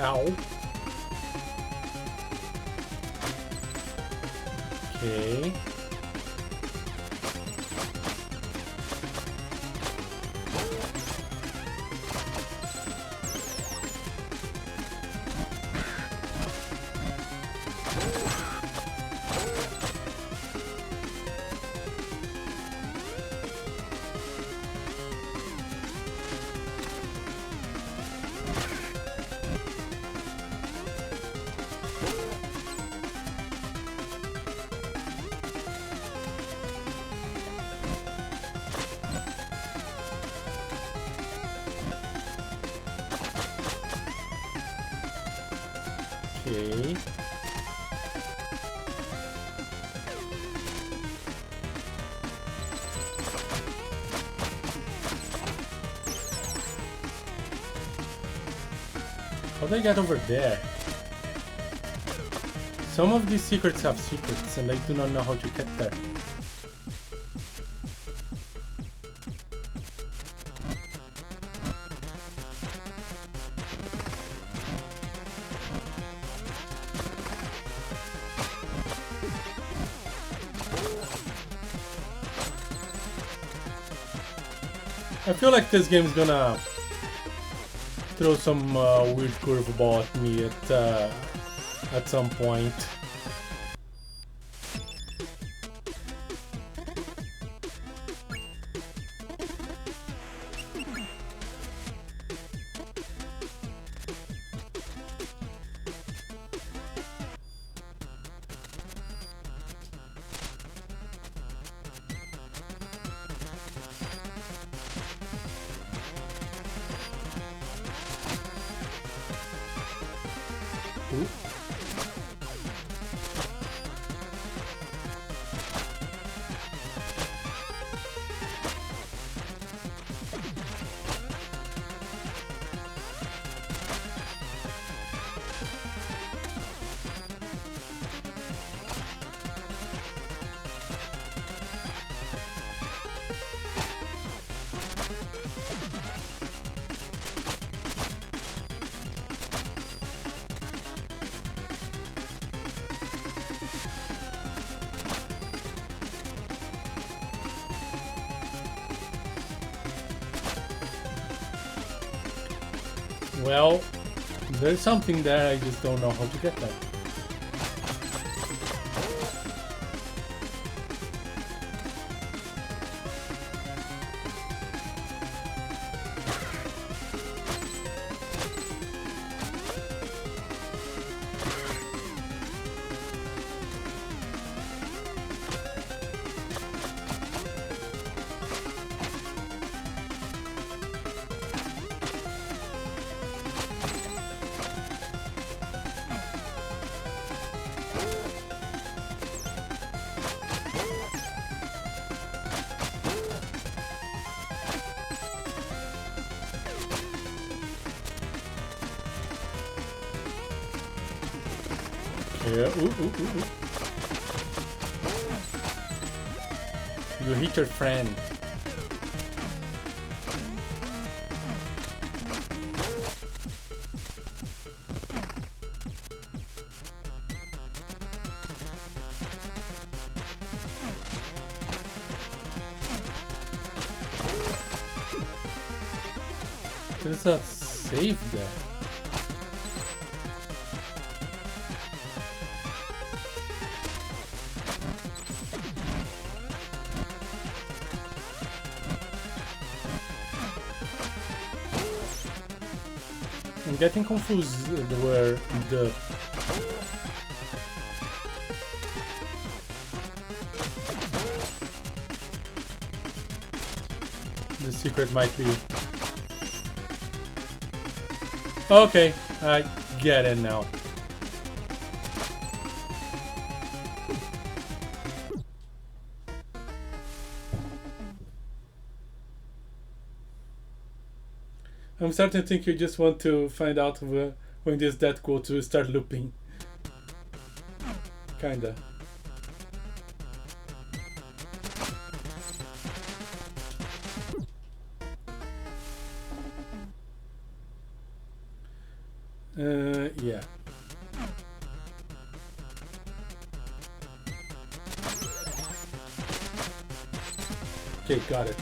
Ow. Okay. Okay. How do I get over there? Some of these secrets have secrets and I do not know how to get there. I feel like this game is gonna throw some weird curveball at me at some point. Ooh. Well, There's something there, I just don't know how to get that. Yeah, ooh. You hit your friend. There's a safe there. I'm getting confused where the secret might be. Okay, I get it now. I'm starting to think you just want to find out when this death quote will start looping. Kinda. Yeah. Okay, got it.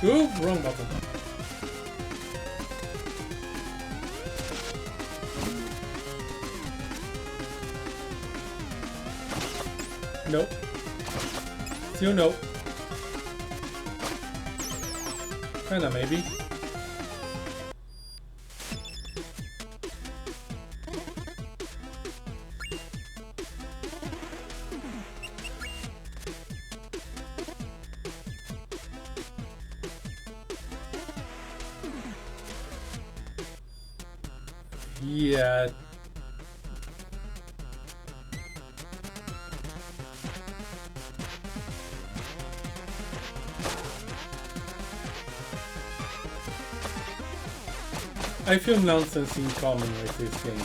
Ooh, wrong button. Nope. Still no. Kinda maybe. Yeah. I feel nonsense in common with this game.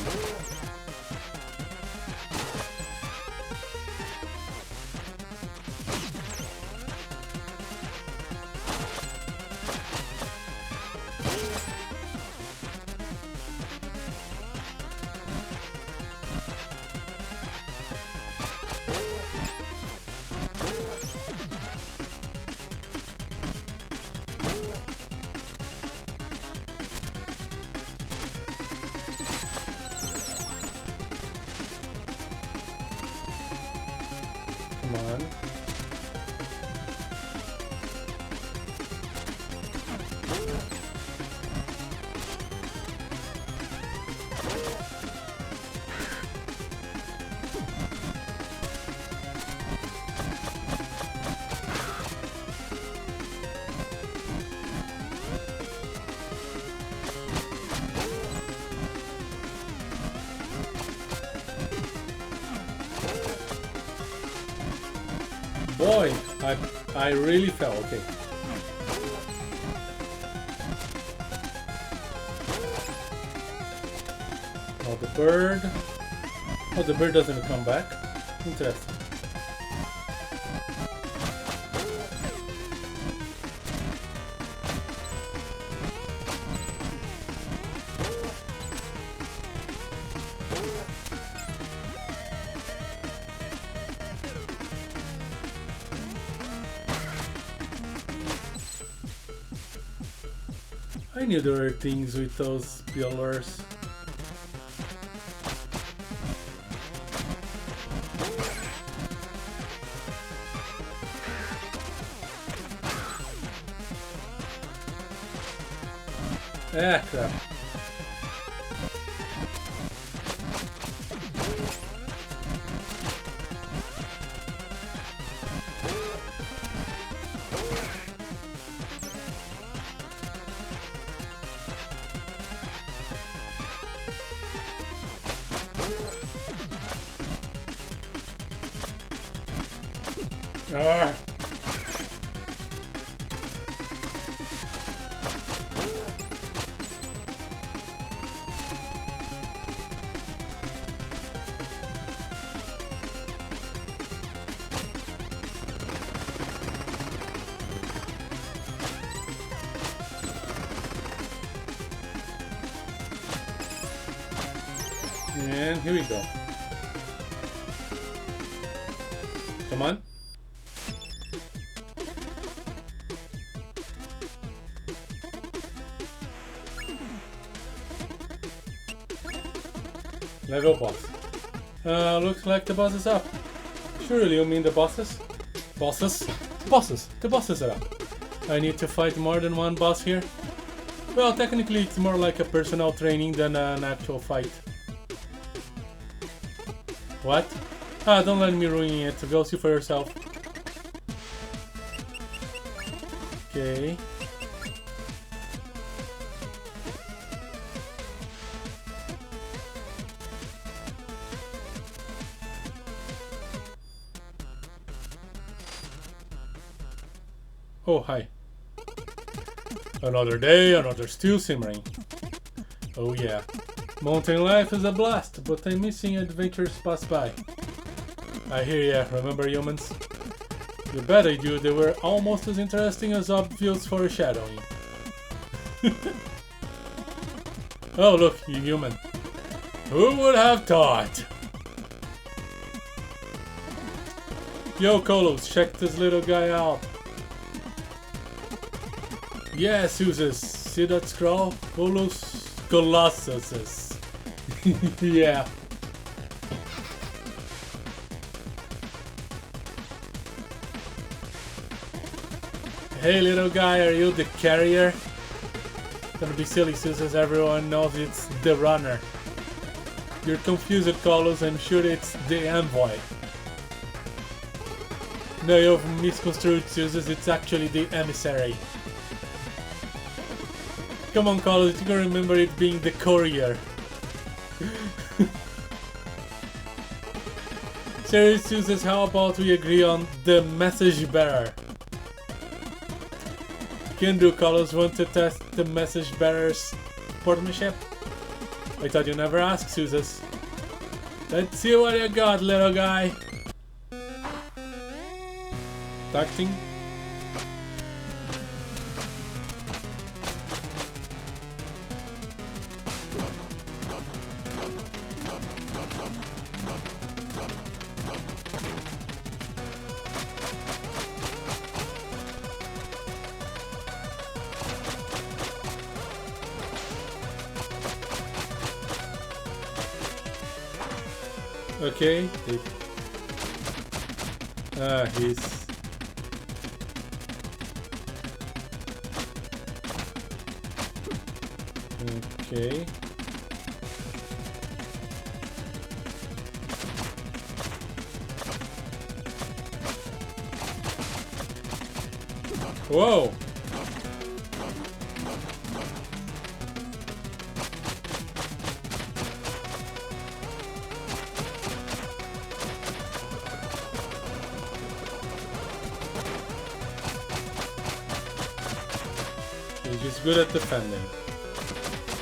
Come on. boy, I really fell. Okay. Oh, the bird. Oh, the bird doesn't come back. Interesting. I knew there were things with those pillars. Ah, crap. Ah. And here we go. Come on. Level boss. Looks like the boss is up. Surely you mean the bosses? Bosses? Bosses! The bosses are up. I need to fight more than one boss here? Well, technically it's more like a personal training than an actual fight. What? Ah, don't let me ruin it. Go see for yourself. Okay. Oh, hi. Another day, another stew simmering. Oh yeah. Mountain life is a blast, but I'm missing adventures pass by. I hear ya, remember humans? You bet I do, they were almost as interesting as obvious foreshadowing. Oh look, you human. Who would have thought? Yo Kolos, check this little guy out. Yeah, Suses, see that scroll? Colossuses. Yeah. Hey little guy, are you the carrier? Gonna be silly, Suses, everyone knows it's the runner. You're confused, Colos, I'm sure it's the envoy. No, you've misconstrued, Suses, it's actually the emissary. Come on, Colos, you can remember it being the courier. Serious, Suses, how about we agree on the message bearer? Can do, Colos. Want to test the message bearer's sportsmanship? I thought you never asked, Suses. Let's see what you got, little guy. Tacting. Okay. He's... Okay. Whoa! He's good at defending.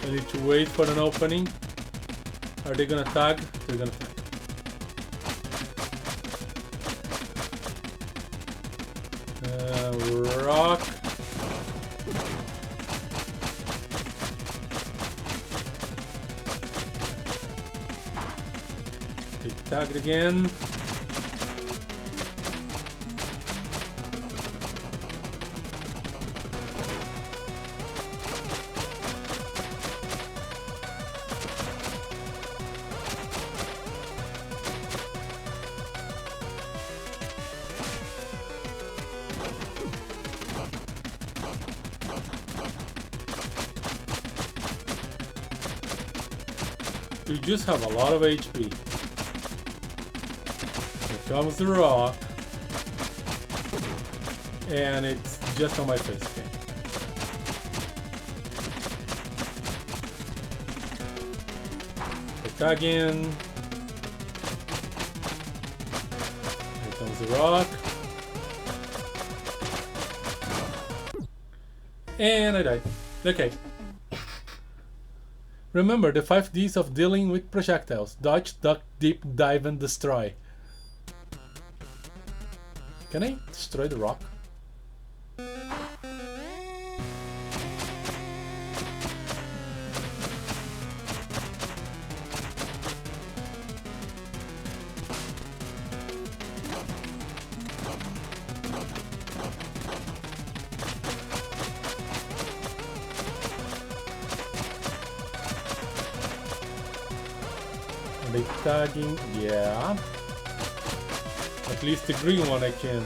I need to wait for an opening. Are they gonna tag? They're gonna tag. Rock. They tagged again. You just have a lot of HP. Here comes the rock. And it's just on my face. Okay. Tag in. Here comes the rock. And I died. Okay. Remember the 5 Ds of dealing with projectiles. Dodge, duck, dip, dive, and destroy. Can I destroy the rock? They tagging, yeah. At least the green one I can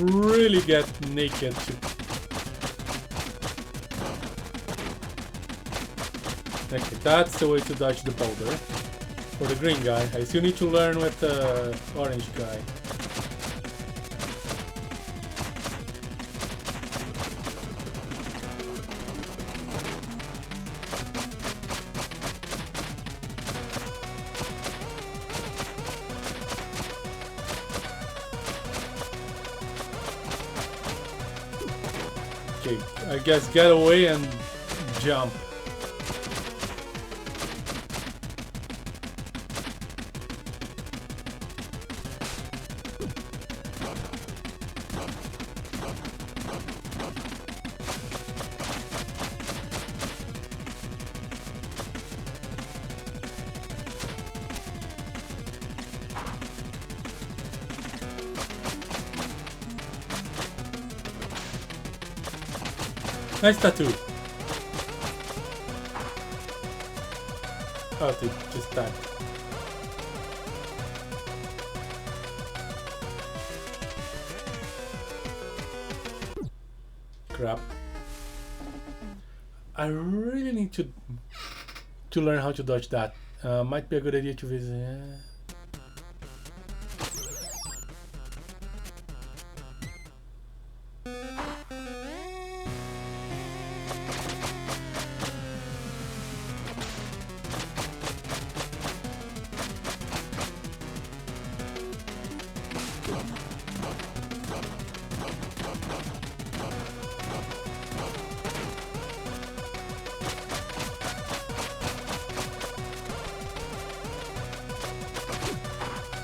really get naked to. Okay, that's the way to dodge the boulder. For the green guy, I still need to learn with the orange guy. Okay, I guess get away and jump. Nice tattoo. Oh, dude, just died. Crap. I really need to learn how to dodge that. Might be a good idea to visit.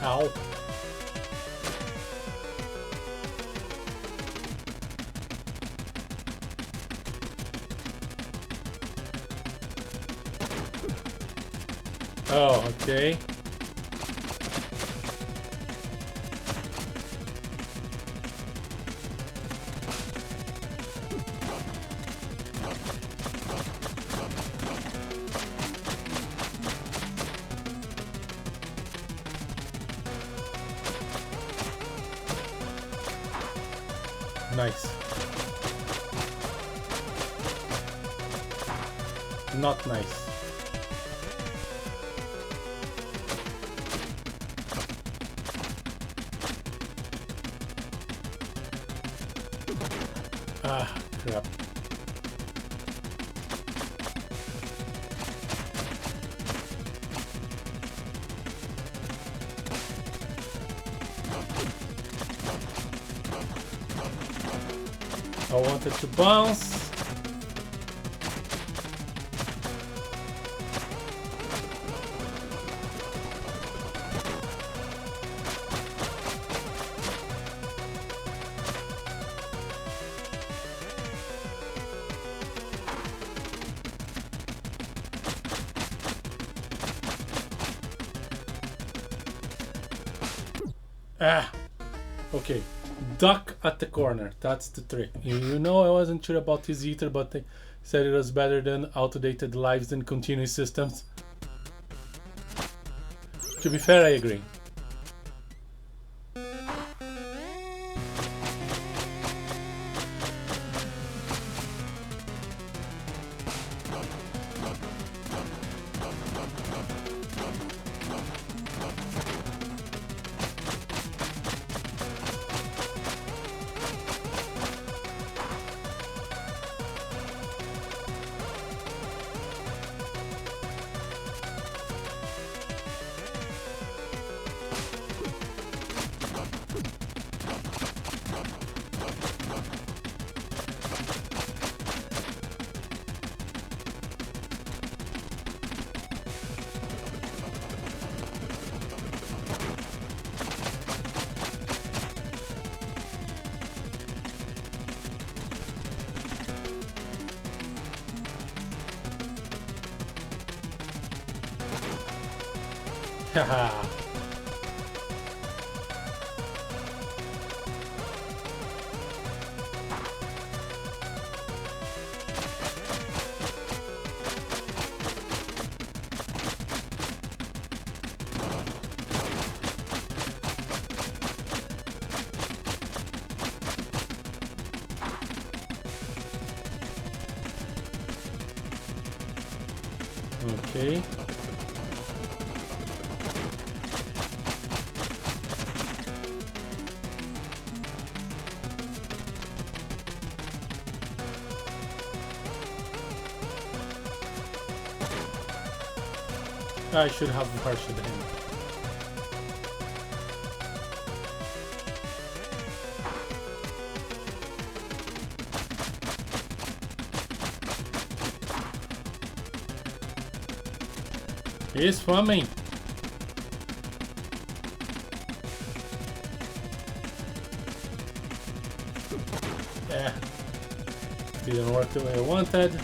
Ow. Oh, okay. Nice. Not nice. Ah, crap. I want it to bounce. Ah, okay. Duck at the corner. That's the trick. You know, I wasn't sure about this either, but they said it was better than outdated lives than continuous systems. To be fair, I agree. Haha. Okay. I should have harshed him. He's swimming. Yeah. Didn't work the way I wanted.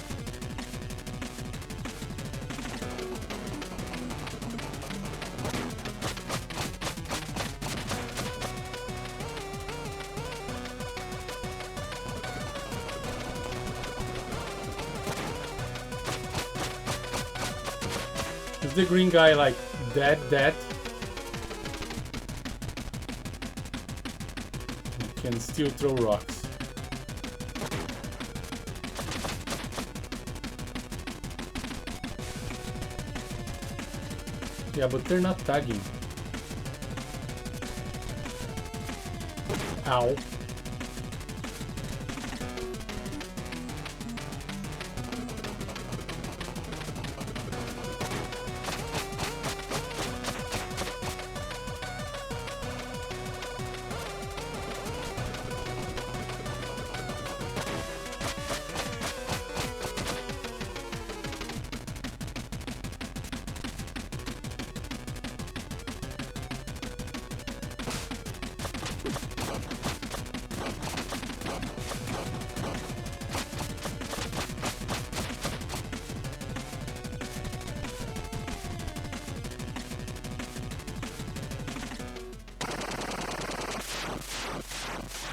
Is the green guy like dead? He can still throw rocks. Yeah, but they're not tagging. Ow.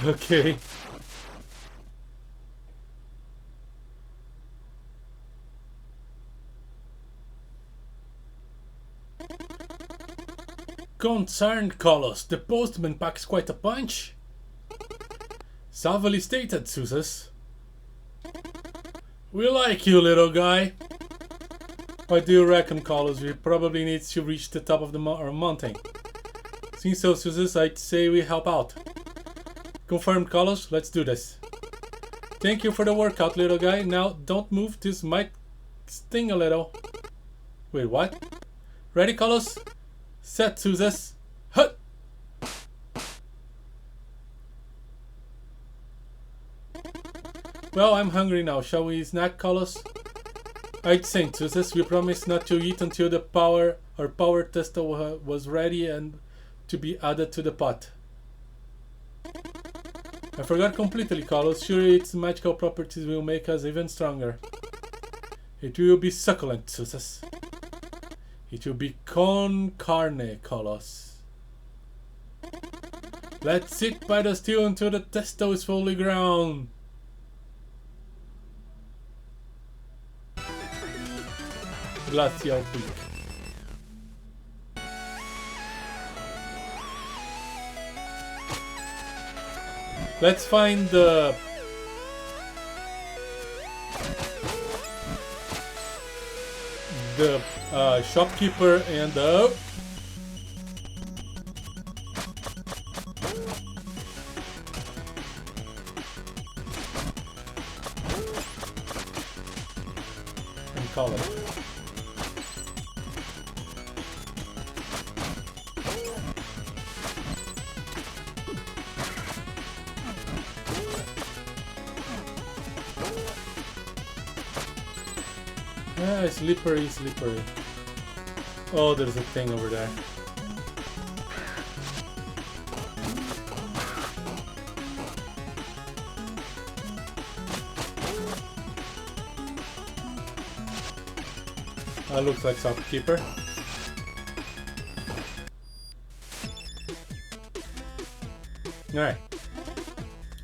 Okay. Concerned Colossus, the postman packs quite a punch. Savagely stated, Susus. We like you, little guy. What do you reckon, Colossus? We probably need to reach the top of the mountain. Since so, Susus, I'd say we help out. Confirmed, Colossus. Let's do this. Thank you for the workout, little guy. Now, don't move. This might sting a little. Wait, what? Ready, Colossus? Set, Susus. Hut! Well, I'm hungry now. Shall we snack, Carlos? I'd say, Suses, we promised not to eat until the power tester was ready and to be added to the pot. I forgot completely, Carlos. Surely its magical properties will make us even stronger. It will be succulent, Suses. It will be con carne, Carlos. Let's sit by the steel until the testo is fully ground. Glacial Peak. Let's find the shopkeeper and the and call it. Ah, slippery, slippery. Oh, there's a thing over there. That looks like shopkeeper. Alright.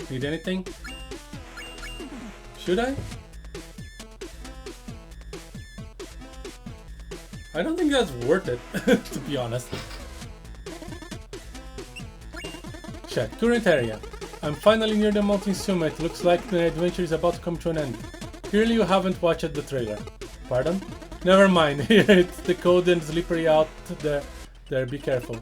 Need anything? Should I? I don't think that's worth it, to be honest. Check. Current area. I'm finally near the mountain summit. Looks like the adventure is about to come to an end. Clearly you haven't watched the trailer. Pardon? Never mind. It's the cold and slippery out there. Be careful.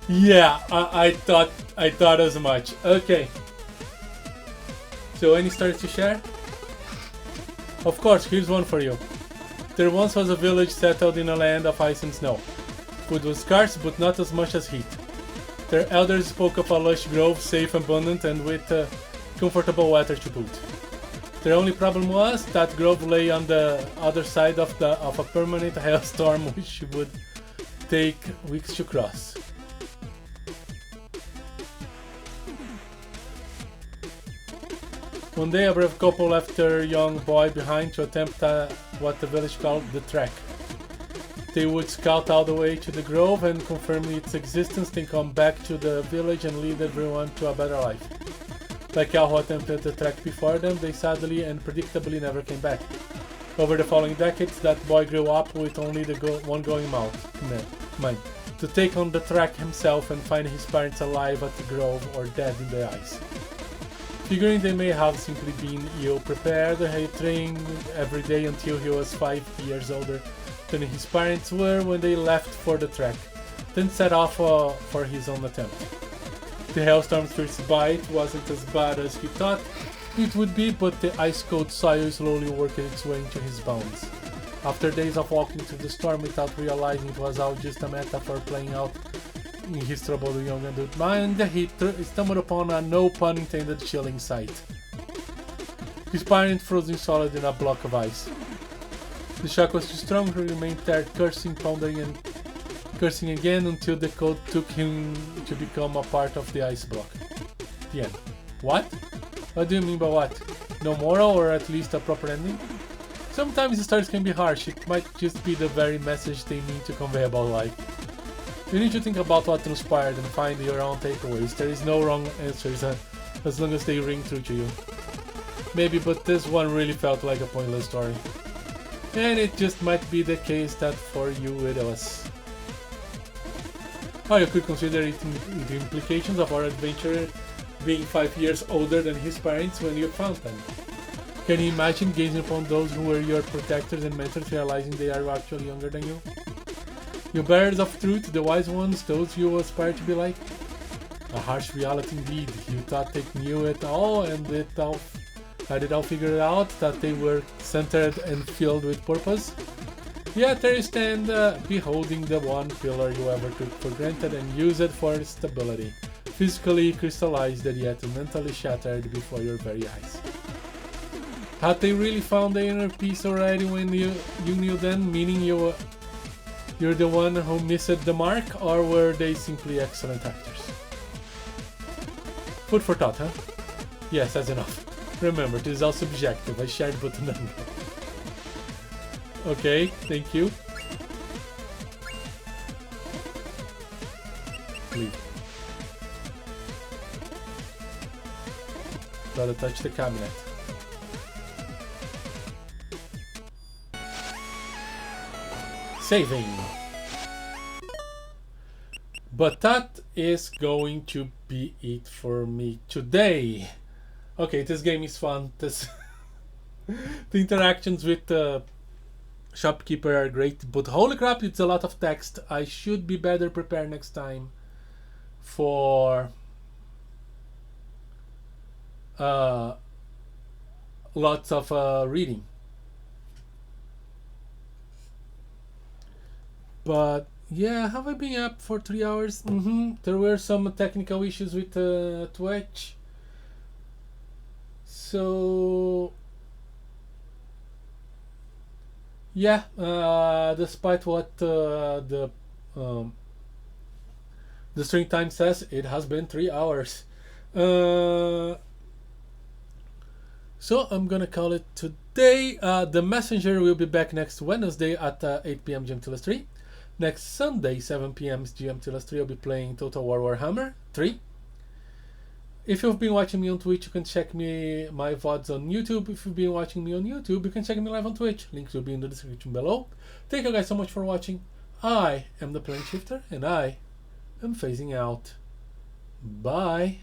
Yeah, I thought as much. Okay. So any stories to share? Of course, here's one for you. There once was a village settled in a land of ice and snow. Food was scarce, but not as much as heat. Their elders spoke of a lush grove, safe, abundant, and with comfortable weather to boot. Their only problem was that grove lay on the other side of a permanent hailstorm which would take weeks to cross. One day a brave couple left their young boy behind to attempt what the village called the trek. They would scout all the way to the grove and confirm its existence, then come back to the village and lead everyone to a better life. Like all who attempted the trek before them, they sadly and predictably never came back. Over the following decades, that boy grew up with only the one going mind, to take on the trek himself and find his parents alive at the grove or dead in the ice. Figuring they may have simply been ill-prepared, he trained every day until he was 5 years older than his parents were when they left for the trek, then set off for his own attempt. The hailstorm's first bite wasn't as bad as he thought it would be, but the ice-cold soil slowly worked its way into his bones. After days of walking through the storm without realizing it was all just a metaphor playing out in his troubled young adult mind, he stumbled upon a no pun intended chilling sight. His parents frozen solid in a block of ice. The shock was too strong, he remained there cursing, pondering and cursing again until the cold took him to become a part of the ice block. The end. What? What do you mean by what? No moral, or at least a proper ending? Sometimes the stories can be harsh, it might just be the very message they mean to convey about life. You need to think about what transpired and find your own takeaways. There is no wrong answers as long as they ring true to you. Maybe, but this one really felt like a pointless story. And it just might be the case that for you it was. Or you could consider it the implications of our adventurer being 5 years older than his parents when you found them. Can you imagine gazing upon those who were your protectors and mentors, realizing they are actually younger than you? You bearers of truth, the wise ones, those you aspire to be like? A harsh reality indeed. You thought they knew it all and had it all figured out, that they were centered and filled with purpose? Yet there you stand, beholding the one pillar you ever took for granted and used it for stability. physically crystallized and yet mentally shattered before your very eyes. Had they really found the inner peace already when you knew then, meaning you're the one who missed the mark, or were they simply excellent actors? Food for thought, huh? Yes, that's enough. Remember, this is all subjective. I shared but none. Okay, thank you. Leave. Gotta touch the cabinet. Saving. But that is going to be it for me today. Okay, this game is fun. The interactions with the shopkeeper are great, but holy crap, it's a lot of text. I should be better prepared next time for lots of reading. But yeah, have I been up for 3 hours? There were some technical issues with Twitch. So yeah, despite what the string time says, it has been 3 hours. So I'm gonna call it today. The Messenger will be back next Wednesday at 8 p.m. GMT+3. Next Sunday, 7 p.m. GMT+3, I'll be playing Total War Warhammer 3. If you've been watching me on Twitch, you can check my VODs on YouTube. If you've been watching me on YouTube, you can check me live on Twitch. Links will be in the description below. Thank you guys so much for watching. I am the Plane Shifter, and I am phasing out. Bye.